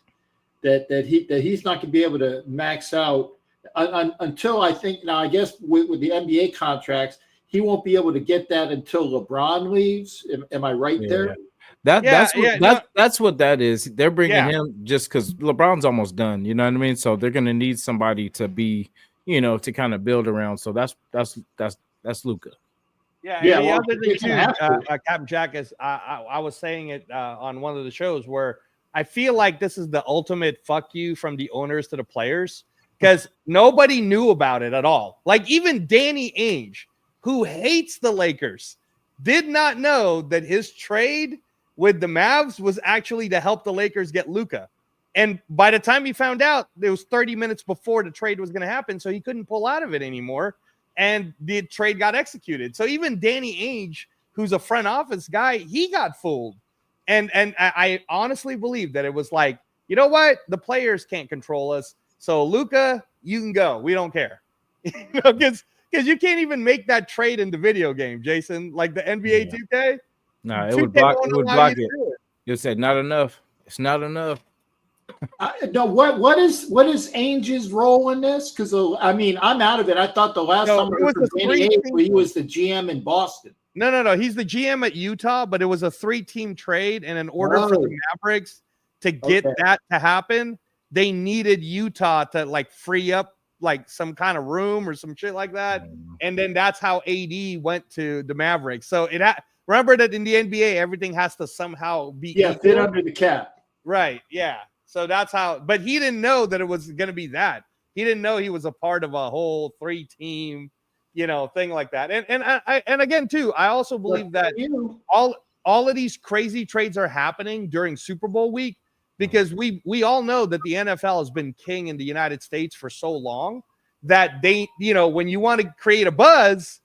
that he's not going to be able to max out until I think now. I guess with the NBA contracts, he won't be able to get that until LeBron leaves. Am I right there? That's what that is. They're bringing him just because LeBron's almost done. You know what I mean? So they're going to need somebody to be, to kind of build around. So that's Luka. Yeah. The other thing too, Captain Jack, is I was saying it on one of the shows where I feel like this is the ultimate fuck you from the owners to the players because nobody knew about it at all. Like even Danny Ainge, who hates the Lakers, did not know that his trade with the Mavs was actually to help the Lakers get Luka. And by the time he found out, it was 30 minutes before the trade was going to happen, so he couldn't pull out of it anymore, and the trade got executed. So even Danny Ainge, who's a front office guy, he got fooled. And I honestly believe that it was like, you know what? The players can't control us, so Luka, you can go. We don't care. Because you can't even make that trade in the video game, Jason, like the NBA 2K. No, it would block it. You said not enough. It's not enough. No, what is Ainge's role in this? Because I'm out of it. I thought the last time I heard from Danny Ainge, he was the GM in Boston. No. He's the GM at Utah, but it was a 3-team trade, and in order for the Mavericks to get that to happen, they needed Utah to like free up like some kind of room or some shit like that, and then that's how AD went to the Mavericks. So remember that in the NBA, everything has to somehow be fit under the cap, right? Yeah. So that's how. But he didn't know that it was going to be that. He didn't know he was a part of a whole 3-team, thing like that. And again too, I also believe that all of these crazy trades are happening during Super Bowl week. Because we all know that the NFL has been king in the United States for so long that they, when you want to create a buzz,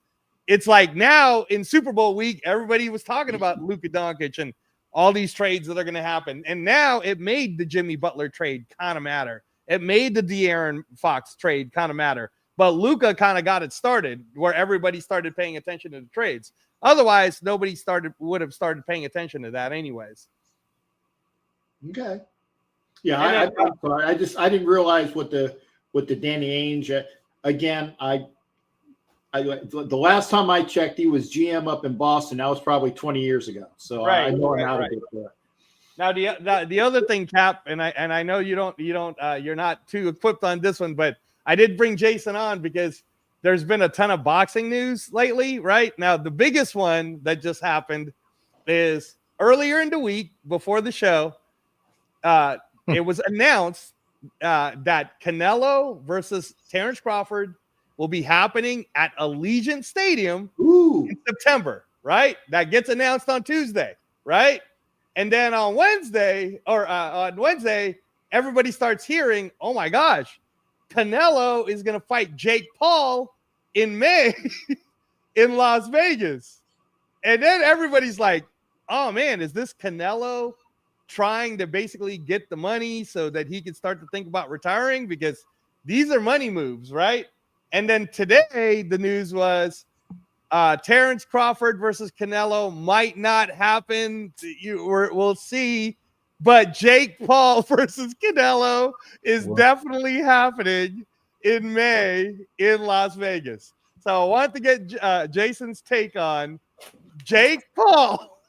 it's like now in Super Bowl week, everybody was talking about Luka Doncic and all these trades that are going to happen. And now it made the Jimmy Butler trade kind of matter. It made the De'Aaron Fox trade kind of matter. But Luka kind of got it started where everybody started paying attention to the trades. Otherwise, nobody would have started paying attention to that anyways. Okay. Yeah, I'm sorry. I didn't realize what the Danny Ainge. Again, the last time I checked, he was GM up in Boston. That was probably 20 years ago. So I know how to do that. Now the other thing, Cap, and I know you're not too equipped on this one, but I did bring Jason on because there's been a ton of boxing news lately. Right now, the biggest one that just happened is earlier in the week before the show. It was announced that Canelo versus Terrence Crawford will be happening at Allegiant Stadium in September, right? That gets announced on Tuesday, right? And then on Wednesday, everybody starts hearing, oh my gosh, Canelo is going to fight Jake Paul in May in Las Vegas. And then everybody's like, oh man, is this Canelo trying to basically get the money so that he can start to think about retiring? Because these are money moves, right? And then today the news was Terrence Crawford versus Canelo might not happen. We'll see. But Jake Paul versus Canelo is definitely happening in May in Las Vegas. So I want to get Jason's take on Jake Paul,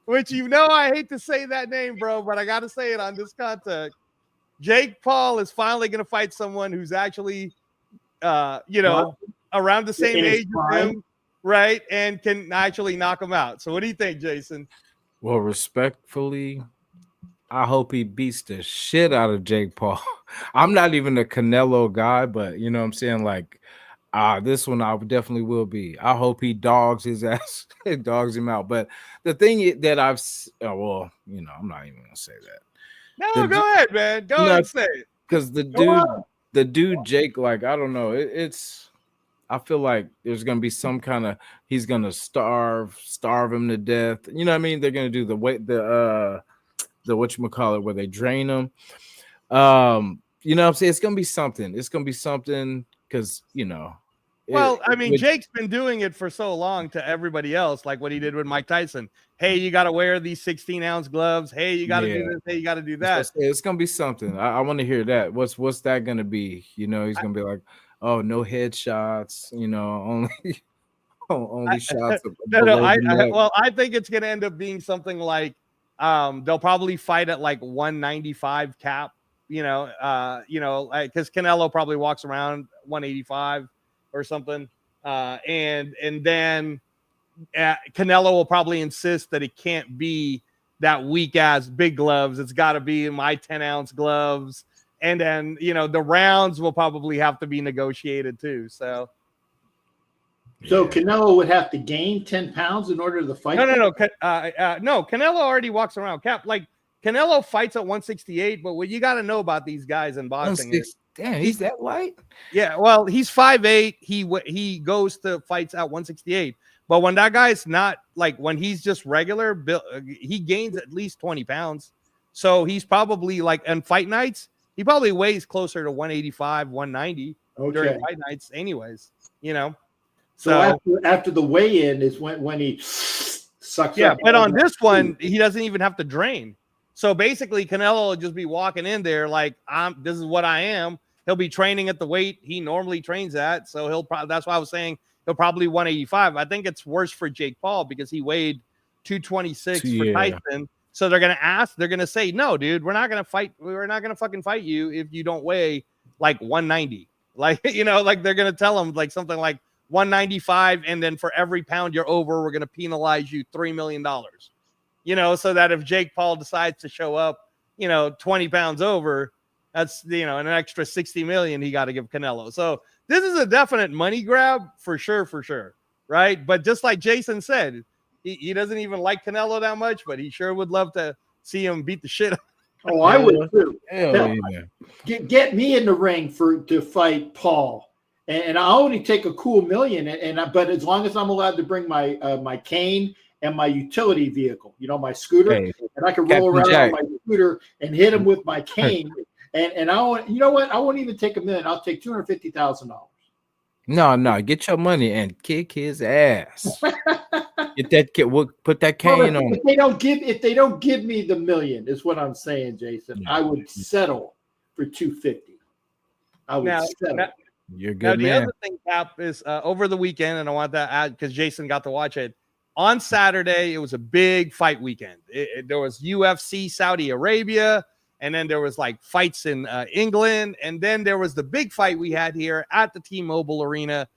which I hate to say that name, bro, but I got to say it on this contact. Jake Paul is finally going to fight someone who's actually, around the same age as him, right? And can actually knock him out. So what do you think, Jason? Well, respectfully, I hope he beats the shit out of Jake Paul. I'm not even a Canelo guy, but you know what I'm saying? Like, this one I definitely will be. I hope he dogs his ass, dogs him out. But the thing that I'm not even gonna say that. No, go ahead, man. Go ahead and say it. Because the dude Jake, like, I don't know. I feel like there's gonna be some kind of he's gonna starve him to death. You know what I mean? They're gonna do the whatchamacallit where they drain him. You know what I'm saying? It's gonna be something. It's gonna be something because Well, I mean, Jake's been doing it for so long to everybody else, like what he did with Mike Tyson. Hey, you got to wear these 16-ounce gloves. Hey, you got to do this. Hey, you got to do that. It's going to be something. I want to hear that. What's that going to be? He's going to be like, oh, no headshots, only shots. I think it's going to end up being something like they'll probably fight at like 195 cap, because Canelo probably walks around 185. Or something, and then Canelo will probably insist that it can't be that weak ass big gloves. It's got to be my 10-ounce gloves, and then the rounds will probably have to be negotiated too. So Canelo would have to gain 10 pounds in order to fight. No. Canelo already walks around cap. Like Canelo fights at 168, but what you got to know about these guys in boxing is. Damn, he's that light? Yeah, well, he's 5'8". He goes to fights at 168. But when that guy's not, like, when he's just regular, he gains at least 20 pounds. So he's probably, like, on fight nights, he probably weighs closer to 185, 190 during fight nights anyways, So after the weigh-in is when he sucks up. Yeah, but on this one, he doesn't even have to drain. So basically, Canelo will just be walking in there like, this is what I am. He'll be training at the weight he normally trains at. So that's why I was saying he'll probably 185. I think it's worse for Jake Paul because he weighed 226 for Tyson. So they're going to say, no, dude, we're not going to fight. We're not going to fucking fight you if you don't weigh like 190. Like, like they're going to tell him like something like 195. And then for every pound you're over, we're going to penalize you $3 million. So that if Jake Paul decides to show up, 20 pounds over, that's, an extra 60 million he got to give Canelo. So this is a definite money grab for sure. Right. But just like Jason said, he doesn't even like Canelo that much, but he sure would love to see him beat the shit out. Oh, I would too. Hell yeah. Get me in the ring to fight Paul. And I'll only take a cool $1 million. But as long as I'm allowed to bring my cane and my utility vehicle, my scooter, and I can roll around on my scooter and hit him with my cane. And I want, I won't even take $1 million. I'll take $250,000. No, get your money and kick his ass. Get that kid. We'll put that cane on. If they don't give me the $1 million, is what I'm saying, Jason. I would settle for $250. I would settle. You're good, man. The other thing, Cap, is over the weekend, and I want to add because Jason got to watch it. On Saturday, it was a big fight weekend. There was UFC Saudi Arabia, and then there was like fights in England, and then there was the big fight we had here at the T-Mobile Arena,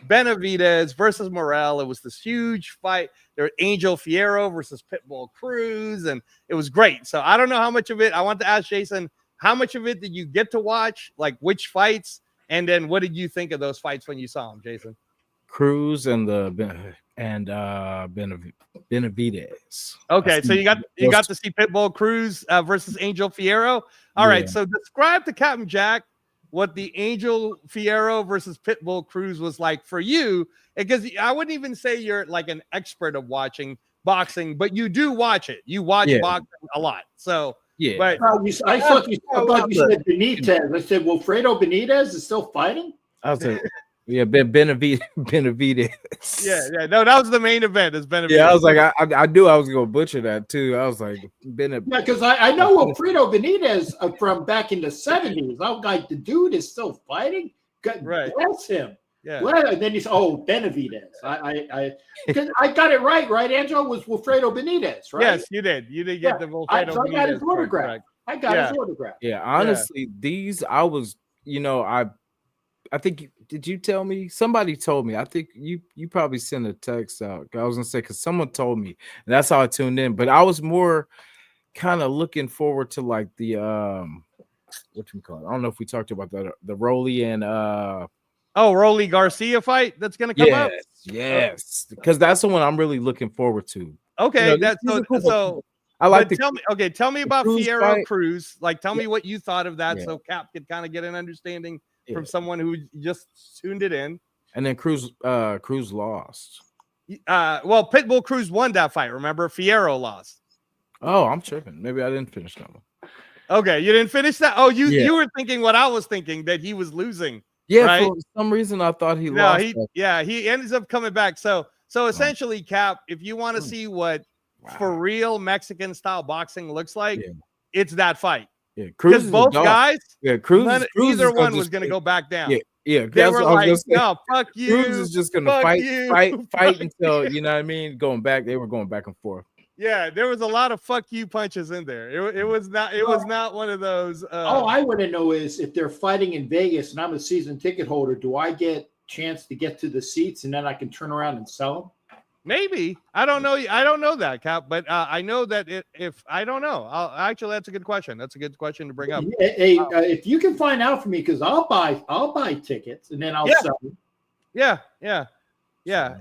Benavidez versus Morrell. It was this huge fight. There was Angel Fierro versus Pitbull Cruz, and it was great. So I don't know how much of it. I want to ask Jason, how much of it did you get to watch? Like which fights? And then what did you think of those fights when you saw them, Jason? Cruz and Benavidez. Okay, so you got to see Pitbull Cruz versus Angel Fierro. All right, so describe to Captain Jack what the Angel Fierro versus Pitbull Cruz was like for you, because I wouldn't even say you're like an expert of watching boxing, but you do watch it. You watch boxing a lot. So, Yeah. but I thought you said Benitez. I said, well, Fredo Benitez is still fighting? I was like, yeah, Benavidez. yeah. No, that was the main event. Is Benavidez. Yeah, I was like, I knew I was gonna butcher that too. I was like, Yeah, because I know Wilfredo Benitez from back in the 70s. I'm like, the dude is still fighting. God bless him. Yeah. Well, and then he's Benavidez. I got it right, Angelo? Was Wilfredo Benitez, right? Yes, you did. You did get the Wilfredo so I got his Benitez autograph. correct. I got his autograph. Yeah, honestly, these I was, I think did you tell me? Somebody told me. I think you probably sent a text out. I was gonna say because someone told me, and that's how I tuned in. But I was more kind of looking forward to like the what you call it. I don't know if we talked about that. The Rolly and Rolly Garcia fight that's gonna come up. Yes, because that's the one I'm really looking forward to. Okay, that's so. I like. Tell me about Fierro Cruz. Like, tell me what you thought of that, so Cap could kind of get an understanding from someone who just tuned it in. And then Cruz lost. Well, Pitbull Cruz won that fight. Remember, Fierro lost. Oh, I'm tripping. Maybe I didn't finish that one. Okay, you didn't finish that. Oh, you were thinking what I was thinking, that he was losing. Yeah, right? For some reason I thought he lost. He ends up coming back. So essentially, Cap, if you want to see what for real Mexican style boxing looks like, it's that fight. Yeah, because both guys, Cruz either one was going to go back down. Yeah, they were like, "No, fuck you." Cruz is just going to fight until you know what I mean. Going back, they were going back and forth. Yeah, there was a lot of "fuck you" punches in there. It was not one of those. All I want to know is if they're fighting in Vegas and I'm a season ticket holder, do I get chance to get to the seats and then I can turn around and sell them? Maybe. I don't know. I don't know that, Cap, but I know that if I don't know, actually that's a good question. That's a good question to bring up. Hey, if you can find out for me, because I'll buy tickets and then I'll sell them. Yeah.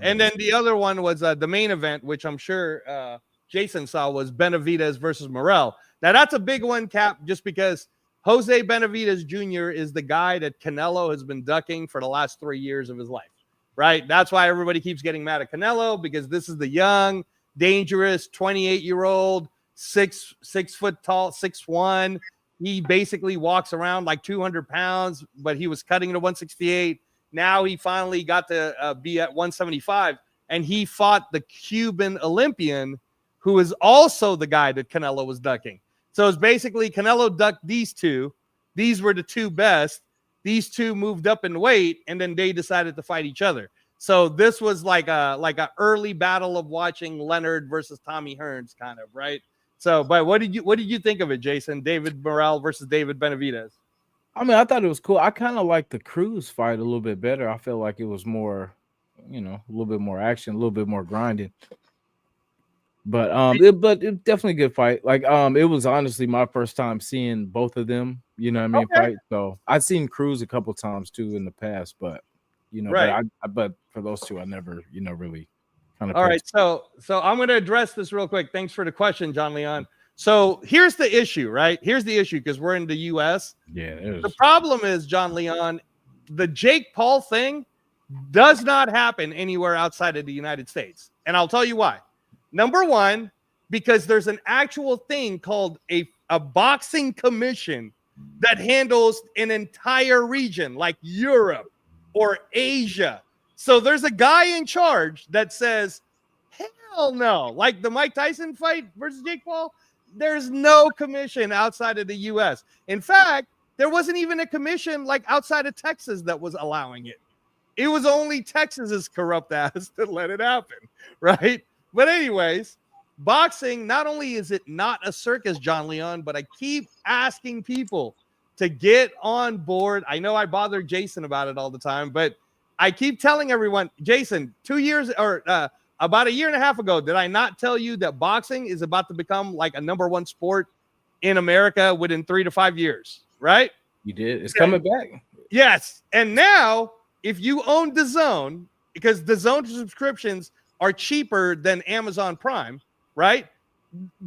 And then the other one was the main event, which I'm sure Jason saw, was Benavidez versus Morrell. Now that's a big one, Cap, just because Jose Benavidez Jr. is the guy that Canelo has been ducking for the last 3 years of his life. Right. That's why everybody keeps getting mad at Canelo, because this is the young, dangerous 28-year-old, 6 foot tall, 6'1". He basically walks around like 200 pounds, but he was cutting to 168. Now he finally got to be at 175, and he fought the Cuban Olympian, who is also the guy that Canelo was ducking. So it's basically Canelo ducked these two. These were the two best. These two moved up in weight, and then they decided to fight each other. So this was like a early battle of watching Leonard versus Tommy Hearns, kind of, right? So, but what did you think of it, Jason? David Morrell versus David Benavidez. I mean, I thought it was cool. I kind of liked the Cruz fight a little bit better. I feel like it was more, a little bit more action, a little bit more grinding. But it definitely a good fight. Like it was honestly my first time seeing both of them, fight. So I've seen Cruz a couple times too in the past, but but for those two I never, really kind of. All right, so I'm going to address this real quick. Thanks for the question, John Leon. So here's the issue, right? Here's the issue, because we're in the US. Yeah. The problem is, John Leon, the Jake Paul thing does not happen anywhere outside of the United States. And I'll tell you why. Number one, because there's an actual thing called a boxing commission that handles an entire region like Europe or Asia. So there's a guy in charge that says, hell no. Like the Mike Tyson fight versus Jake Paul, there's no commission outside of the US. In fact, there wasn't even a commission like outside of Texas that was allowing it. It was only Texas's corrupt ass that let it happen, right? But anyways, boxing, not only is it not a circus, John Leon, but I keep asking people to get on board. I know I bother Jason about it all the time, but I keep telling everyone, Jason, 2 years or about a year and a half ago, did I not tell you that boxing is about to become like a #1 sport in America within 3 to 5 years, right? You did. It's coming back. Yes. And now if you own DAZN, because DAZN subscriptions are cheaper than Amazon Prime, right?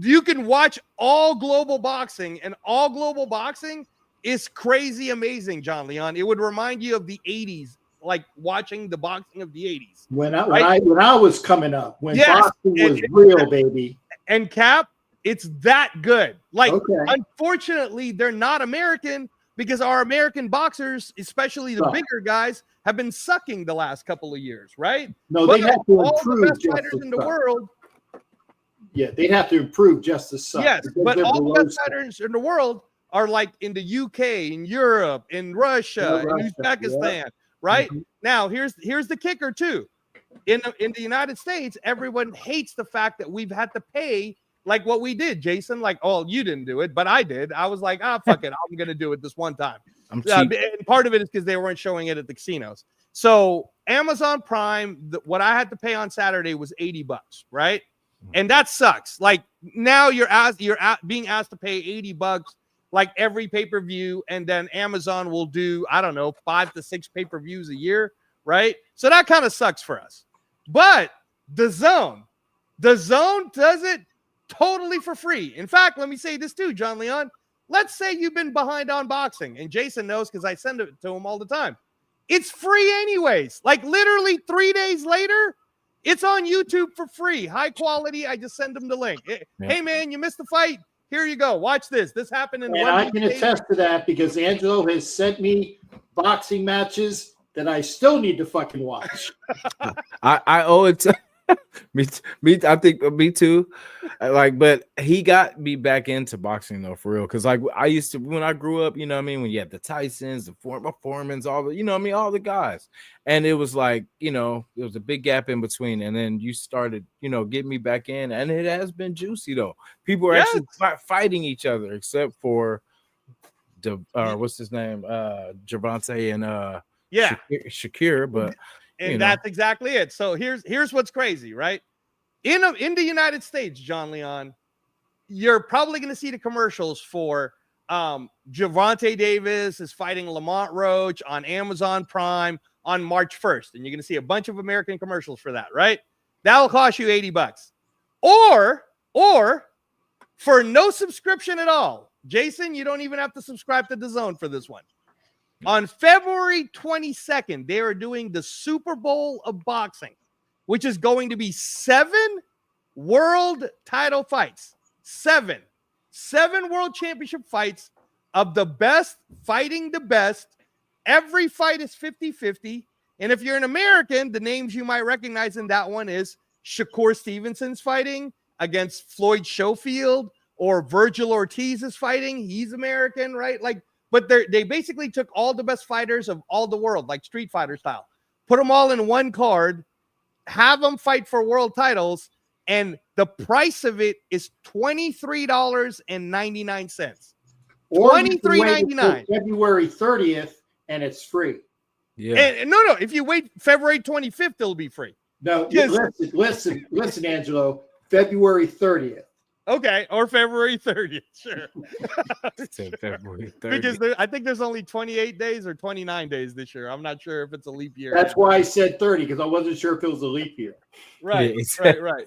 You can watch all global boxing, and all global boxing is crazy amazing, John Leon. It would remind you of the 80s, like watching the boxing of the 80s. When I was coming up, when boxing was real, baby. And Cap, it's that good. Like, Okay. unfortunately, they're not American because our American boxers, especially the bigger guys, have been sucking the last couple of years, right? No, they have to all improve. the best fighters in the world. Yeah, they'd have to improve just as such. Yes, but all the best fighters in the world are like in the UK, in Europe, in Russia, in Uzbekistan, right? Mm-hmm. Now, here's the kicker too. In the United States, everyone hates the fact that we've had to pay like what we did, Jason. Like, oh, you didn't do it, but I did. I was like, fuck it, I'm gonna do it this one time. And part of it is because they weren't showing it at the casinos. So Amazon Prime, what I had to pay on Saturday was $80, right? And that sucks. Like, now you're being asked to pay $80 like every pay-per-view, and then Amazon will do, I don't know, 5 to 6 pay-per-views a year, right? So that kind of sucks for us. But the Zone does it totally for free. In fact, let me say this too, John Leon. Let's say you've been behind on boxing, and Jason knows because I send it to him all the time. It's free anyways. Like, literally 3 days later, it's on YouTube for free. High quality. I just send them the link. Hey, man, you missed the fight. Here you go. Watch this. This happened in. And I can attest to that because Angelo has sent me boxing matches that I still need to fucking watch. I owe it to me. I think me too. Like, but he got me back into boxing though, for real. Because like I used to when I grew up, you know what I mean, when you had the Tysons, the Foremans, all the, you know what I mean, all the guys, and it was like, you know, there was a big gap in between, and then you started, you know, getting me back in, and it has been juicy though. People are actually fighting each other, except for what's his name, Gervonta and Shakir, but. And that's exactly it. So here's what's crazy, right? In the United States, John Leon, you're probably going to see the commercials for Gervonta Davis is fighting Lamont Roach on Amazon Prime on March 1st. And you're going to see a bunch of American commercials for that, right? That'll cost you $80. Or for no subscription at all, Jason, you don't even have to subscribe to DAZN for this one. On February 22nd, they are doing the Super Bowl of boxing, which is going to be 7 world title fights. 7 world championship fights of the best fighting the best. Every fight is 50-50. And if you're an American, the names you might recognize in that one is Shakur Stevenson's fighting against Floyd Schofield, or Virgil Ortiz is fighting. He's American, right? Like, but they basically took all the best fighters of all the world, like Street Fighter style, put them all in one card, have them fight for world titles, and the price of it is $23.99. $23.99. February 30th, and it's free. Yeah. And no. If you wait February 25th, it'll be free. No, listen, Angelo. February 30th. Okay, or February 30th, sure. February 30th. Because I think there's only 28 days or 29 days this year. I'm not sure if it's a leap year. That's why I said 30, because I wasn't sure if it was a leap year. Right, yeah, right.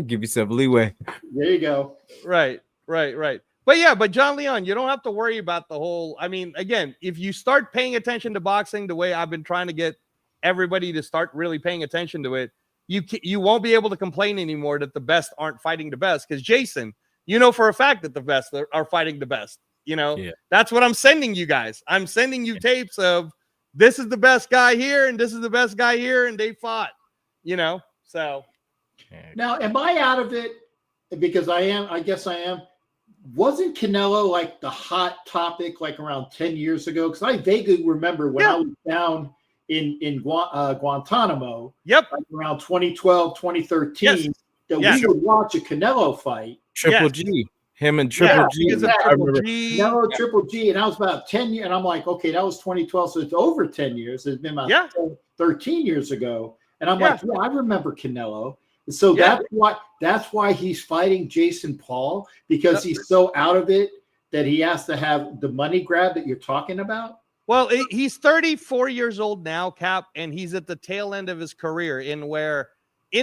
Give yourself leeway. There you go. Right. But John Leon, you don't have to worry about the whole. I mean, again, if you start paying attention to boxing the way I've been trying to get everybody to start really paying attention to it, you won't be able to complain anymore that the best aren't fighting the best. Because Jason, you know for a fact that the best are fighting the best. You know, That's what I'm sending you guys. I'm sending you tapes of this is the best guy here and this is the best guy here, and they fought. You know, so now am I out of it? Because I am. I guess I am. Wasn't Canelo like the hot topic like around 10 years ago? Because I vaguely remember when I was down in Guantanamo, like around 2012, 2013, that we would watch a Canelo fight. Triple G. Him and Triple G. Canelo, Triple G. And that was about 10 years. And I'm like, okay, that was 2012. So it's over 10 years. It's been about 13 years ago. And I'm like, I remember Canelo. So that's why he's fighting Jason Paul, because he's so out of it that he has to have the money grab that you're talking about. Well, he's 34 years old now, Cap, and he's at the tail end of his career in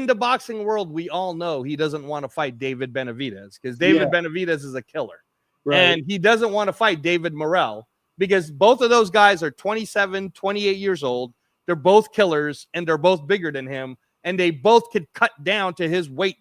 the boxing world. We all know he doesn't want to fight David Benavidez because David Benavidez is a killer. Right. And he doesn't want to fight David Morrell because both of those guys are 27, 28 years old. They're both killers, and they're both bigger than him, and they both could cut down to his weight.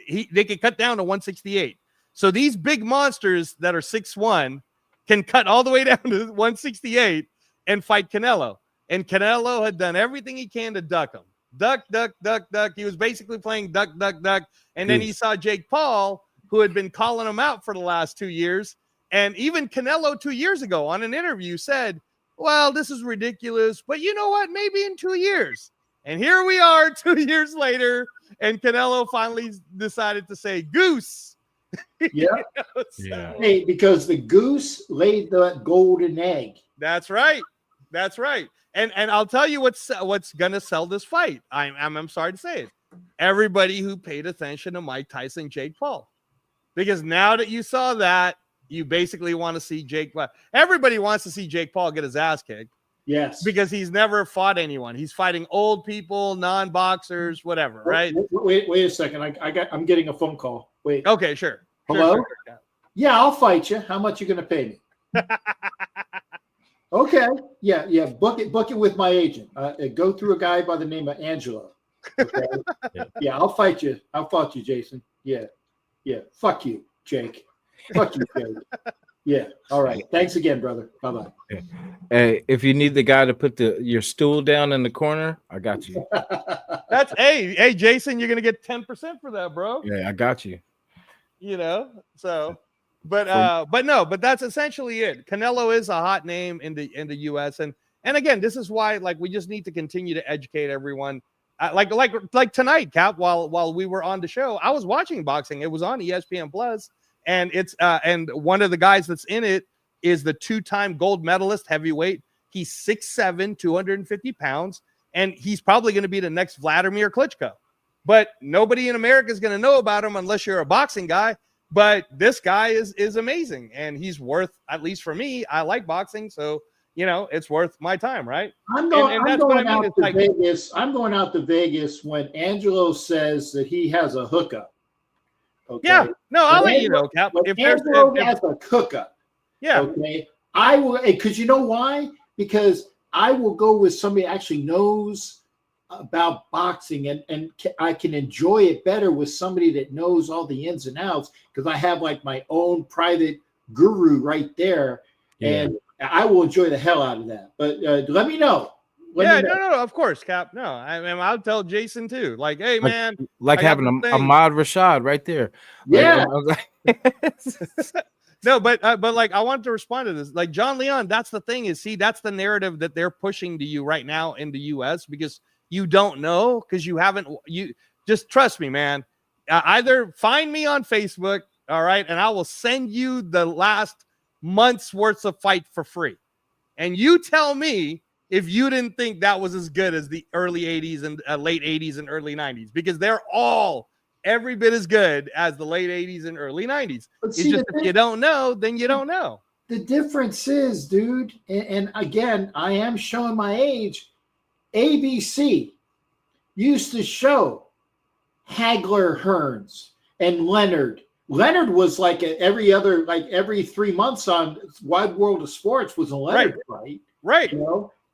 They could cut down to 168. So these big monsters that are 6'1" can cut all the way down to 168 and fight Canelo. And Canelo had done everything he can to duck him. Duck, duck, duck, duck. He was basically playing duck, duck, duck. And then he saw Jake Paul, who had been calling him out for the last 2 years. And even Canelo 2 years ago on an interview said, well, this is ridiculous, but you know what? Maybe in 2 years. And here we are 2 years later, and Canelo finally decided to say goose. Yeah. Yeah. Hey, because the goose laid that golden egg. That's right. That's right. And I'll tell you what's gonna sell this fight. I'm sorry to say it. Everybody who paid attention to Mike Tyson, Jake Paul, because now that you saw that, you basically want to see Jake. Everybody wants to see Jake Paul get his ass kicked. Yes, because he's never fought anyone. He's fighting old people, non-boxers, whatever. Right? Wait a second. I'm getting a phone call. Wait. Okay, sure. Hello. Sure. Yeah, I'll fight you. How much you gonna pay me? Okay. Yeah. Book it with my agent. Go through a guy by the name of Angelo. Okay. Yeah, I'll fight you. I'll fight you, Jason. Yeah. Fuck you, Jake. Fuck you, Jake. Yeah. All right. Thanks again, brother. Bye-bye. Hey, if you need the guy to put your stool down in the corner, I got you. That's hey, Jason, you're gonna get 10% for that, bro. Yeah, I got you. You know, so but that's essentially it. Canelo is a hot name in the US, and again, this is why we just need to continue to educate everyone. Like tonight, Cap, while we were on the show, I was watching boxing. It was on ESPN Plus, and it's and one of the guys that's in it is the 2-time gold medalist heavyweight. He's 6'7", 250 pounds, and he's probably going to be the next Vladimir Klitschko. But nobody in America is going to know about him unless you're a boxing guy. But this guy is amazing, and he's worth, at least for me, I like boxing, so it's worth my time, right? I'm going out to Vegas when Angelo says that he has a hookup. Okay? Yeah, no, I'll let you know, Cap. If Angelo has a hookup, yeah, okay, I will, because you know why? Because I will go with somebody that actually knows about boxing, and I can enjoy it better with somebody that knows all the ins and outs, because I have my own private guru right there, and I will enjoy the hell out of that. But let me know. No, of course, Cap. No, I'll tell Jason too. Hey, man, having Ahmad Rashad right there. Yeah. No, but I wanted to respond to this. John Leon, that's the thing that's the narrative that they're pushing to you right now in the US, because you don't know, because you just trust me, man. Either find me on Facebook, all right, and I will send you the last month's worth of fight for free. And you tell me if you didn't think that was as good as the early 80s and late 80s and early 90s, because they're all every bit as good as the late 80s and early 90s. It's just if you don't know, then you don't know. The difference is, dude, and again, I am showing my age. ABC used to show Hagler Hearns and Leonard. Leonard was every 3 months on Wide World of Sports was a Leonard fight. Right.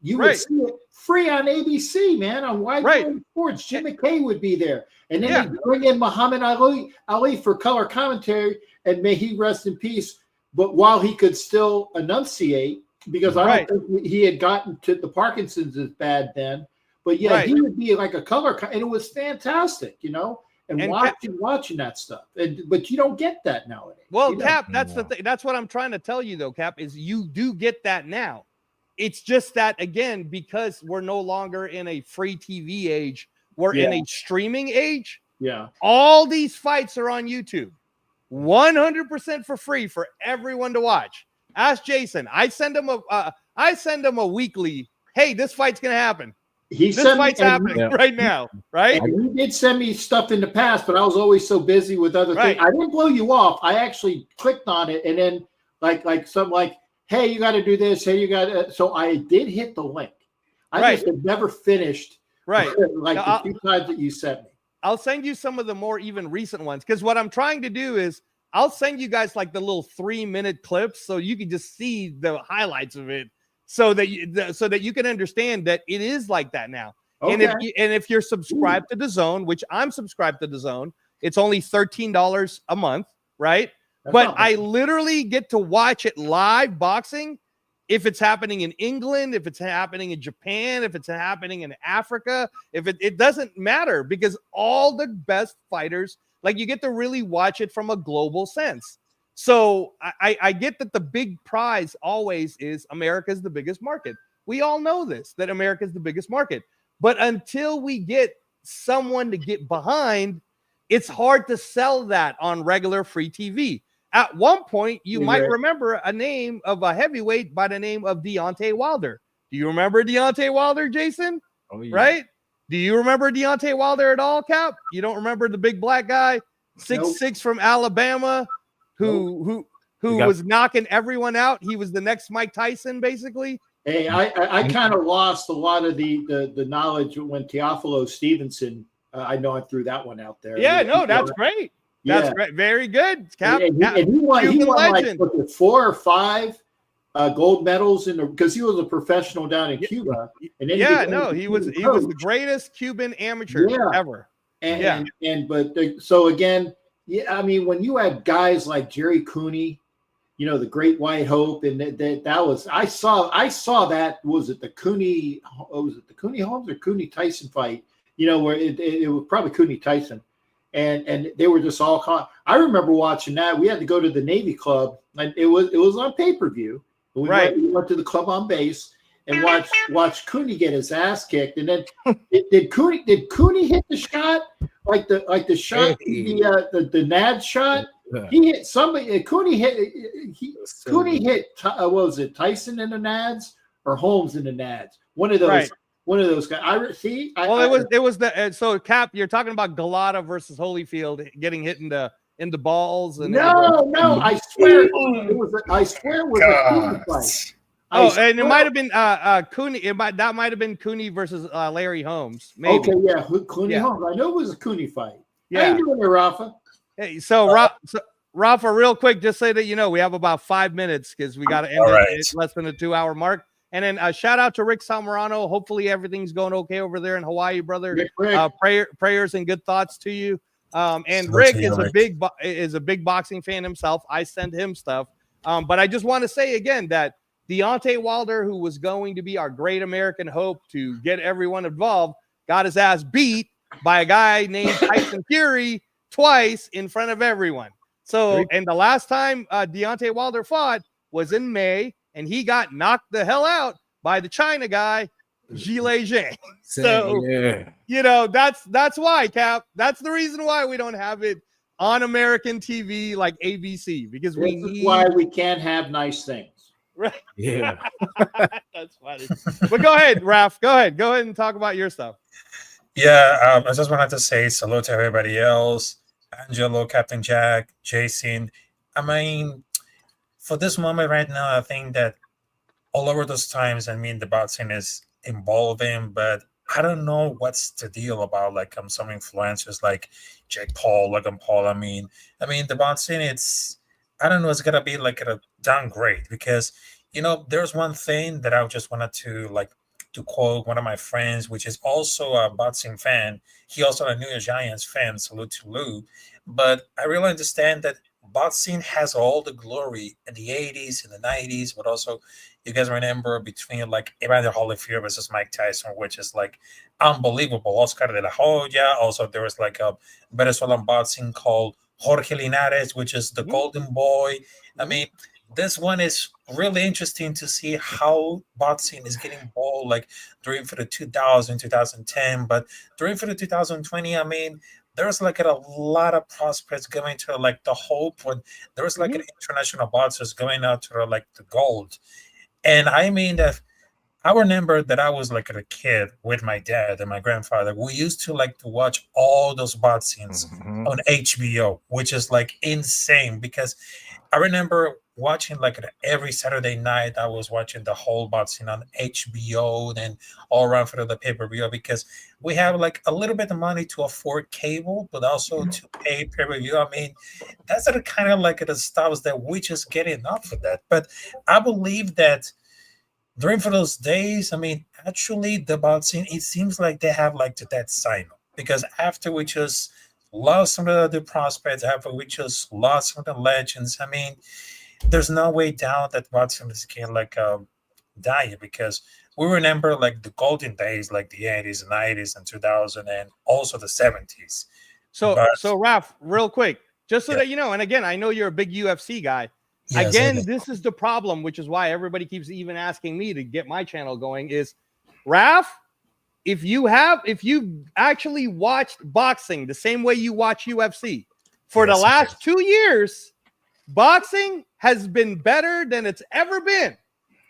You would see it free on ABC, man, on Wide World of Sports. Jim McKay would be there. And then they bring in Muhammad Ali for color commentary, and may he rest in peace. But while he could still enunciate, because I don't think he had gotten to the Parkinson's as bad then, but he would be like a color, and it was fantastic, and watching that stuff. But you don't get that nowadays. Well, Cap, that's the thing. That's what I'm trying to tell you, though, Cap, is you do get that now. It's just that, again, because we're no longer in a free TV age, we're in a streaming age. Yeah. All these fights are on YouTube, 100% for free for everyone to watch. Ask Jason. I send him a weekly. Hey, this fight's gonna happen. This fight's happening right now, right? And he did send me stuff in the past, but I was always so busy with other things. I didn't blow you off. I actually clicked on it, and then hey, you got to do this. Hey, you got to. So I did hit the link. I just had never finished. Right. The 2 times that you sent me. I'll send you some of the more even recent ones, because what I'm trying to do is I'll send you guys like the little 3-minute clips so you can just see the highlights of it, so that you can understand that it is like that now. Okay. And if you're subscribed to the Zone, which I'm subscribed to the Zone, it's only $13 a month, right? But I literally get to watch it live boxing. If it's happening in England, if it's happening in Japan, if it's happening in Africa, if it doesn't matter, because all the best fighters, like, you get to really watch it from a global sense. So I get that the big prize always is America's the biggest market. We all know this, that America's the biggest market. But until we get someone to get behind, it's hard to sell that on regular free TV. At one point, you might remember a name of a heavyweight by the name of Deontay Wilder. Do you remember Deontay Wilder, Jason? Oh, yeah. Right? Do you remember Deontay Wilder at all, Cap? You don't remember the big black guy, 6'6" from Alabama, who was knocking everyone out? He was the next Mike Tyson, basically. Hey, I kind of lost a lot of the knowledge when Teofilo Stevenson. I know I threw that one out there. Yeah, no, that's great. That's great. Very good, Cap. And he won like 4 or 5 gold medals because he was a professional down in Cuba. And then he was the greatest Cuban amateur ever. So again, I mean, when you had guys like Jerry Cooney, the Great White Hope, and that was I saw that, was it the Cooney Holmes or Cooney Tyson fight? Where it was probably Cooney Tyson. And they were just all caught. I remember watching that. We had to go to the Navy Club, and it was on pay-per-view. We went to the club on base and watched Cooney get his ass kicked. And then did Cooney hit the shot like the shot, the NAD shot? He hit somebody. Cooney hit what was it, Tyson in the NADs or Holmes in the NADs? One of those. Right. One of those guys. It was the so Cap. You're talking about Galata versus Holyfield getting hit in the balls. And no, I swear it was a fight. And it might have been Cooney. That might have been Cooney versus Larry Holmes. Maybe. Okay, yeah, Cooney Holmes. I know it was a Cooney fight. Yeah. How you doing there, Rafa? Hey, Rafa, real quick, just say that we have about 5 minutes because we got to end it at less than a 2-hour mark. And then shout out to Rick Samarano. Hopefully everything's going okay over there in Hawaii, brother. Rick. Prayers and good thoughts to you. And Rick is a big boxing fan himself. I send him stuff. But I just want to say again that Deontay Wilder, who was going to be our great American hope to get everyone involved, got his ass beat by a guy named Tyson Fury twice in front of everyone. So, and the last time Deontay Wilder fought was in May. And he got knocked the hell out by the China guy, Zhilei Zhang. So, that's why, Cap. That's the reason why we don't have it on American TV like ABC, because why we can't have nice things. Right. Yeah. That's funny. But go ahead, Raf. Go ahead and talk about your stuff. Yeah, I just wanted to say salute to everybody else. Angelo, Captain Jack, Jason. I mean, for this moment right now, I think that all over those times, the boxing is evolving, but I don't know what's the deal about some influencers like Jake Paul, Logan Paul. I mean, the boxing, it's gonna be like a downgrade because there's one thing that I just wanted to quote one of my friends, which is also a boxing fan. He also a New York Giants fan. Salute to Lou. But I really understand that boxing has all the glory in the 80s and the 90s, but also you guys remember between Evander Holyfield versus Mike Tyson, which is unbelievable. Oscar de la Hoya. Also, there was a Venezuelan boxing called Jorge Linares, which is the Golden Boy. I mean, this one is really interesting to see how boxing is getting involved during for the 2010, but during for the 2020, there's a lot of prospects going to the hope when there was an international boxers going out to the gold. And that I remember that I was a kid with my dad and my grandfather. We used to to watch all those boxings on HBO, which is insane because I remember watching like every Saturday night. I was watching the whole boxing on HBO and all around for the pay-per-view because we have like a little bit of money to afford cable, but also to pay pay-per-view. I mean, that's the kind of like the stuff that we just get enough for that. But I believe that during for those days, I mean, actually the boxing, it seems like they have like that sign up because after we just lost some of the prospects, after we just lost some of the legends, I mean, there's no way down that boxing is can like die because we remember like the golden days, like the 80s and 90s and 2000 and also the 70s. So, But- Ralph, real quick, just so Yeah. that you know, and again, I know you're a big UFC guy. Yes, Again, it is. this is the problem, which is why everybody keeps even asking me to get my channel going. Is Ralph, if you actually watched boxing the same way you watch UFC for the Yes, last 2 years, boxing has been better than it's ever been.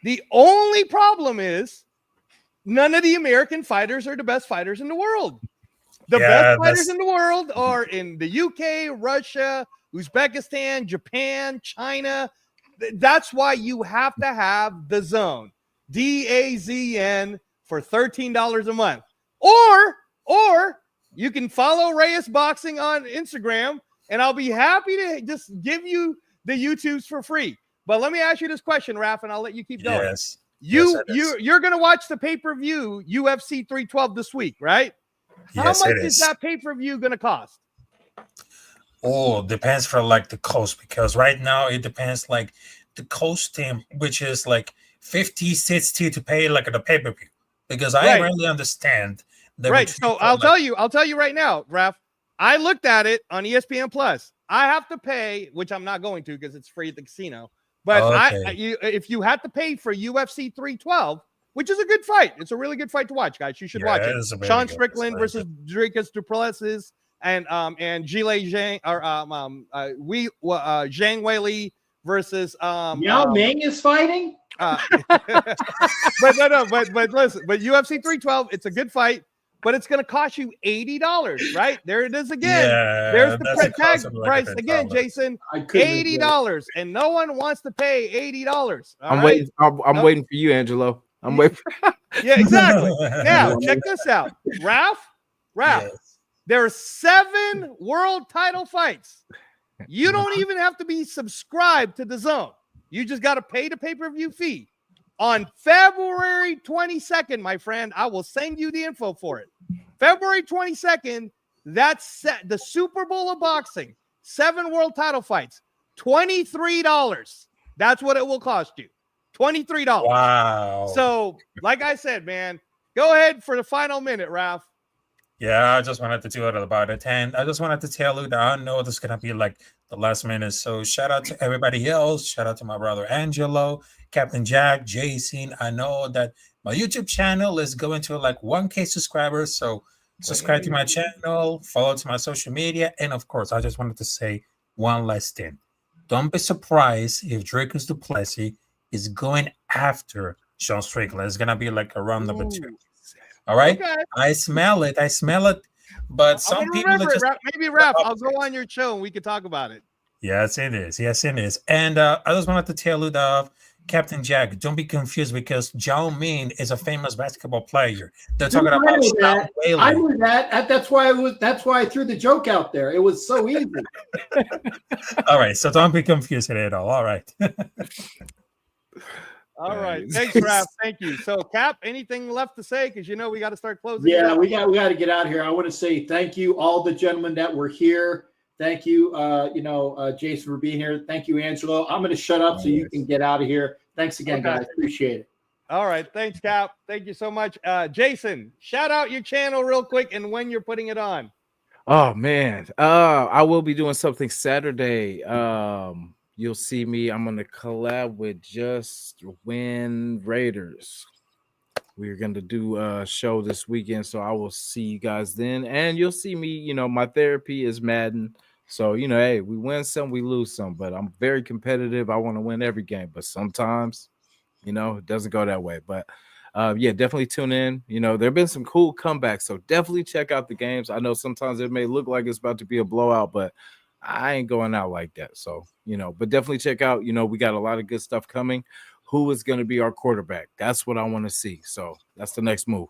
The only problem is none of the American fighters are the best fighters in the world. The Yeah, best fighters that's- in the world are in the UK, Russia, Uzbekistan, Japan, China. That's why you have to have the zone, DAZN, for $13 a month. Or you can follow Reyes Boxing on Instagram, and I'll be happy to just give you the YouTubes for free. But let me ask you this question, Raph, and I'll let you keep going. Yes. Yes, it is. You're gonna watch the pay-per-view UFC 312 this week, right? How Yes, much it is is. that pay-per-view gonna cost? Oh, depends for like the cost because right now it depends like the cost team, which is like 50, 60 to pay like the pay-per-view. Because I Right. really understand that Right. we're So treating I'll like- tell you right now, Raph. I looked at it on ESPN Plus. I have to pay, which I'm not going to because it's free at the casino. But Okay. if you had to pay for UFC 312, which is a good fight, it's a really good fight to watch, guys. You should watch Yeah, it. it's a very Sean good- Strickland it's versus Dricus Duplessis and Gile Zhang or Zhang Weili versus Yao Ming is fighting. but listen, but UFC 312, it's a good fight, but it's going to cost you $80, right? There it is again. Yeah, There's the that's a tag cost of like price a again, $10. Jason. I couldn't $80, and no one wants to pay $80. all I'm right? waiting. I'm Nope. waiting for you, Angelo. I'm waiting. Yeah, exactly. Now check this out, Ralph. Yes. There are 7 world title fights. You don't even have to be subscribed to the zone. You just got to pay the pay-per-view fee. On February 22nd, my friend, I will send you the info for it. February 22nd, that's the Super Bowl of boxing. 7 world title fights. $23. That's what it will cost you. $23. Wow. So, like I said, man, go ahead for the final minute, Ralph. Yeah, I just wanted to do it about it. And I just wanted to tell you that I know this is going to be like the last minute. So shout out to everybody else. Shout out to my brother Angelo, Captain Jack, Jason. I know that my YouTube channel is going to like 1K subscribers. So subscribe to my channel, follow to my social media. And of course, I just wanted to say one last thing. Don't be surprised if Dricus Duplessis is going after Sean Strickland. It's going to be like around number 2. All right. Okay. I smell it. But some I'm gonna people remember are it, just Ralph. Maybe Ralph, I'll go on your show and we can talk about it. Yes, it is. Yes, it is. And I just wanted to tell you that Captain Jack, don't be confused because Yao Ming is a famous basketball player. They're talking I about knew Sean that. I Whaley. knew that. That's why I threw the joke out there. It was so easy. All right, so don't be confused at all. All right. All right. Nice. Thanks, Ralph. Thank you. So, Cap, anything left to say? Because we got to start closing. Yeah, up. we got to get out of here. I want to say thank you, all the gentlemen that were here. Thank you, Jason, for being here. Thank you, Angelo. I'm going to shut up so you can get out of here. Thanks again, Okay. guys. Appreciate it. All right. Thanks, Cap. Thank you so much. Jason, shout out your channel real quick and when you're putting it on. Oh man, I will be doing something Saturday. You'll see me. I'm gonna collab with Just Win Raiders. We're gonna do a show this weekend, so I will see you guys then. And you'll see me. My therapy is Madden, so hey, we win some, we lose some, but I'm very competitive. I want to win every game, but sometimes, it doesn't go that way. But yeah, definitely tune in. There have been some cool comebacks, so definitely check out the games. I know sometimes it may look like it's about to be a blowout, but I ain't going out like that. So, but definitely check out, we got a lot of good stuff coming. Who is going to be our quarterback? That's what I want to see. So that's the next move.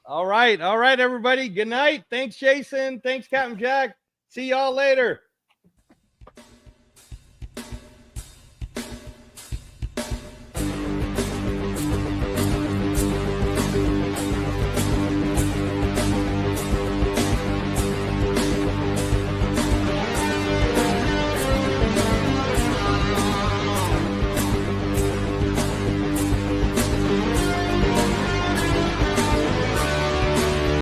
All right, everybody. Good night. Thanks, Jason. Thanks, Captain Jack. See y'all later.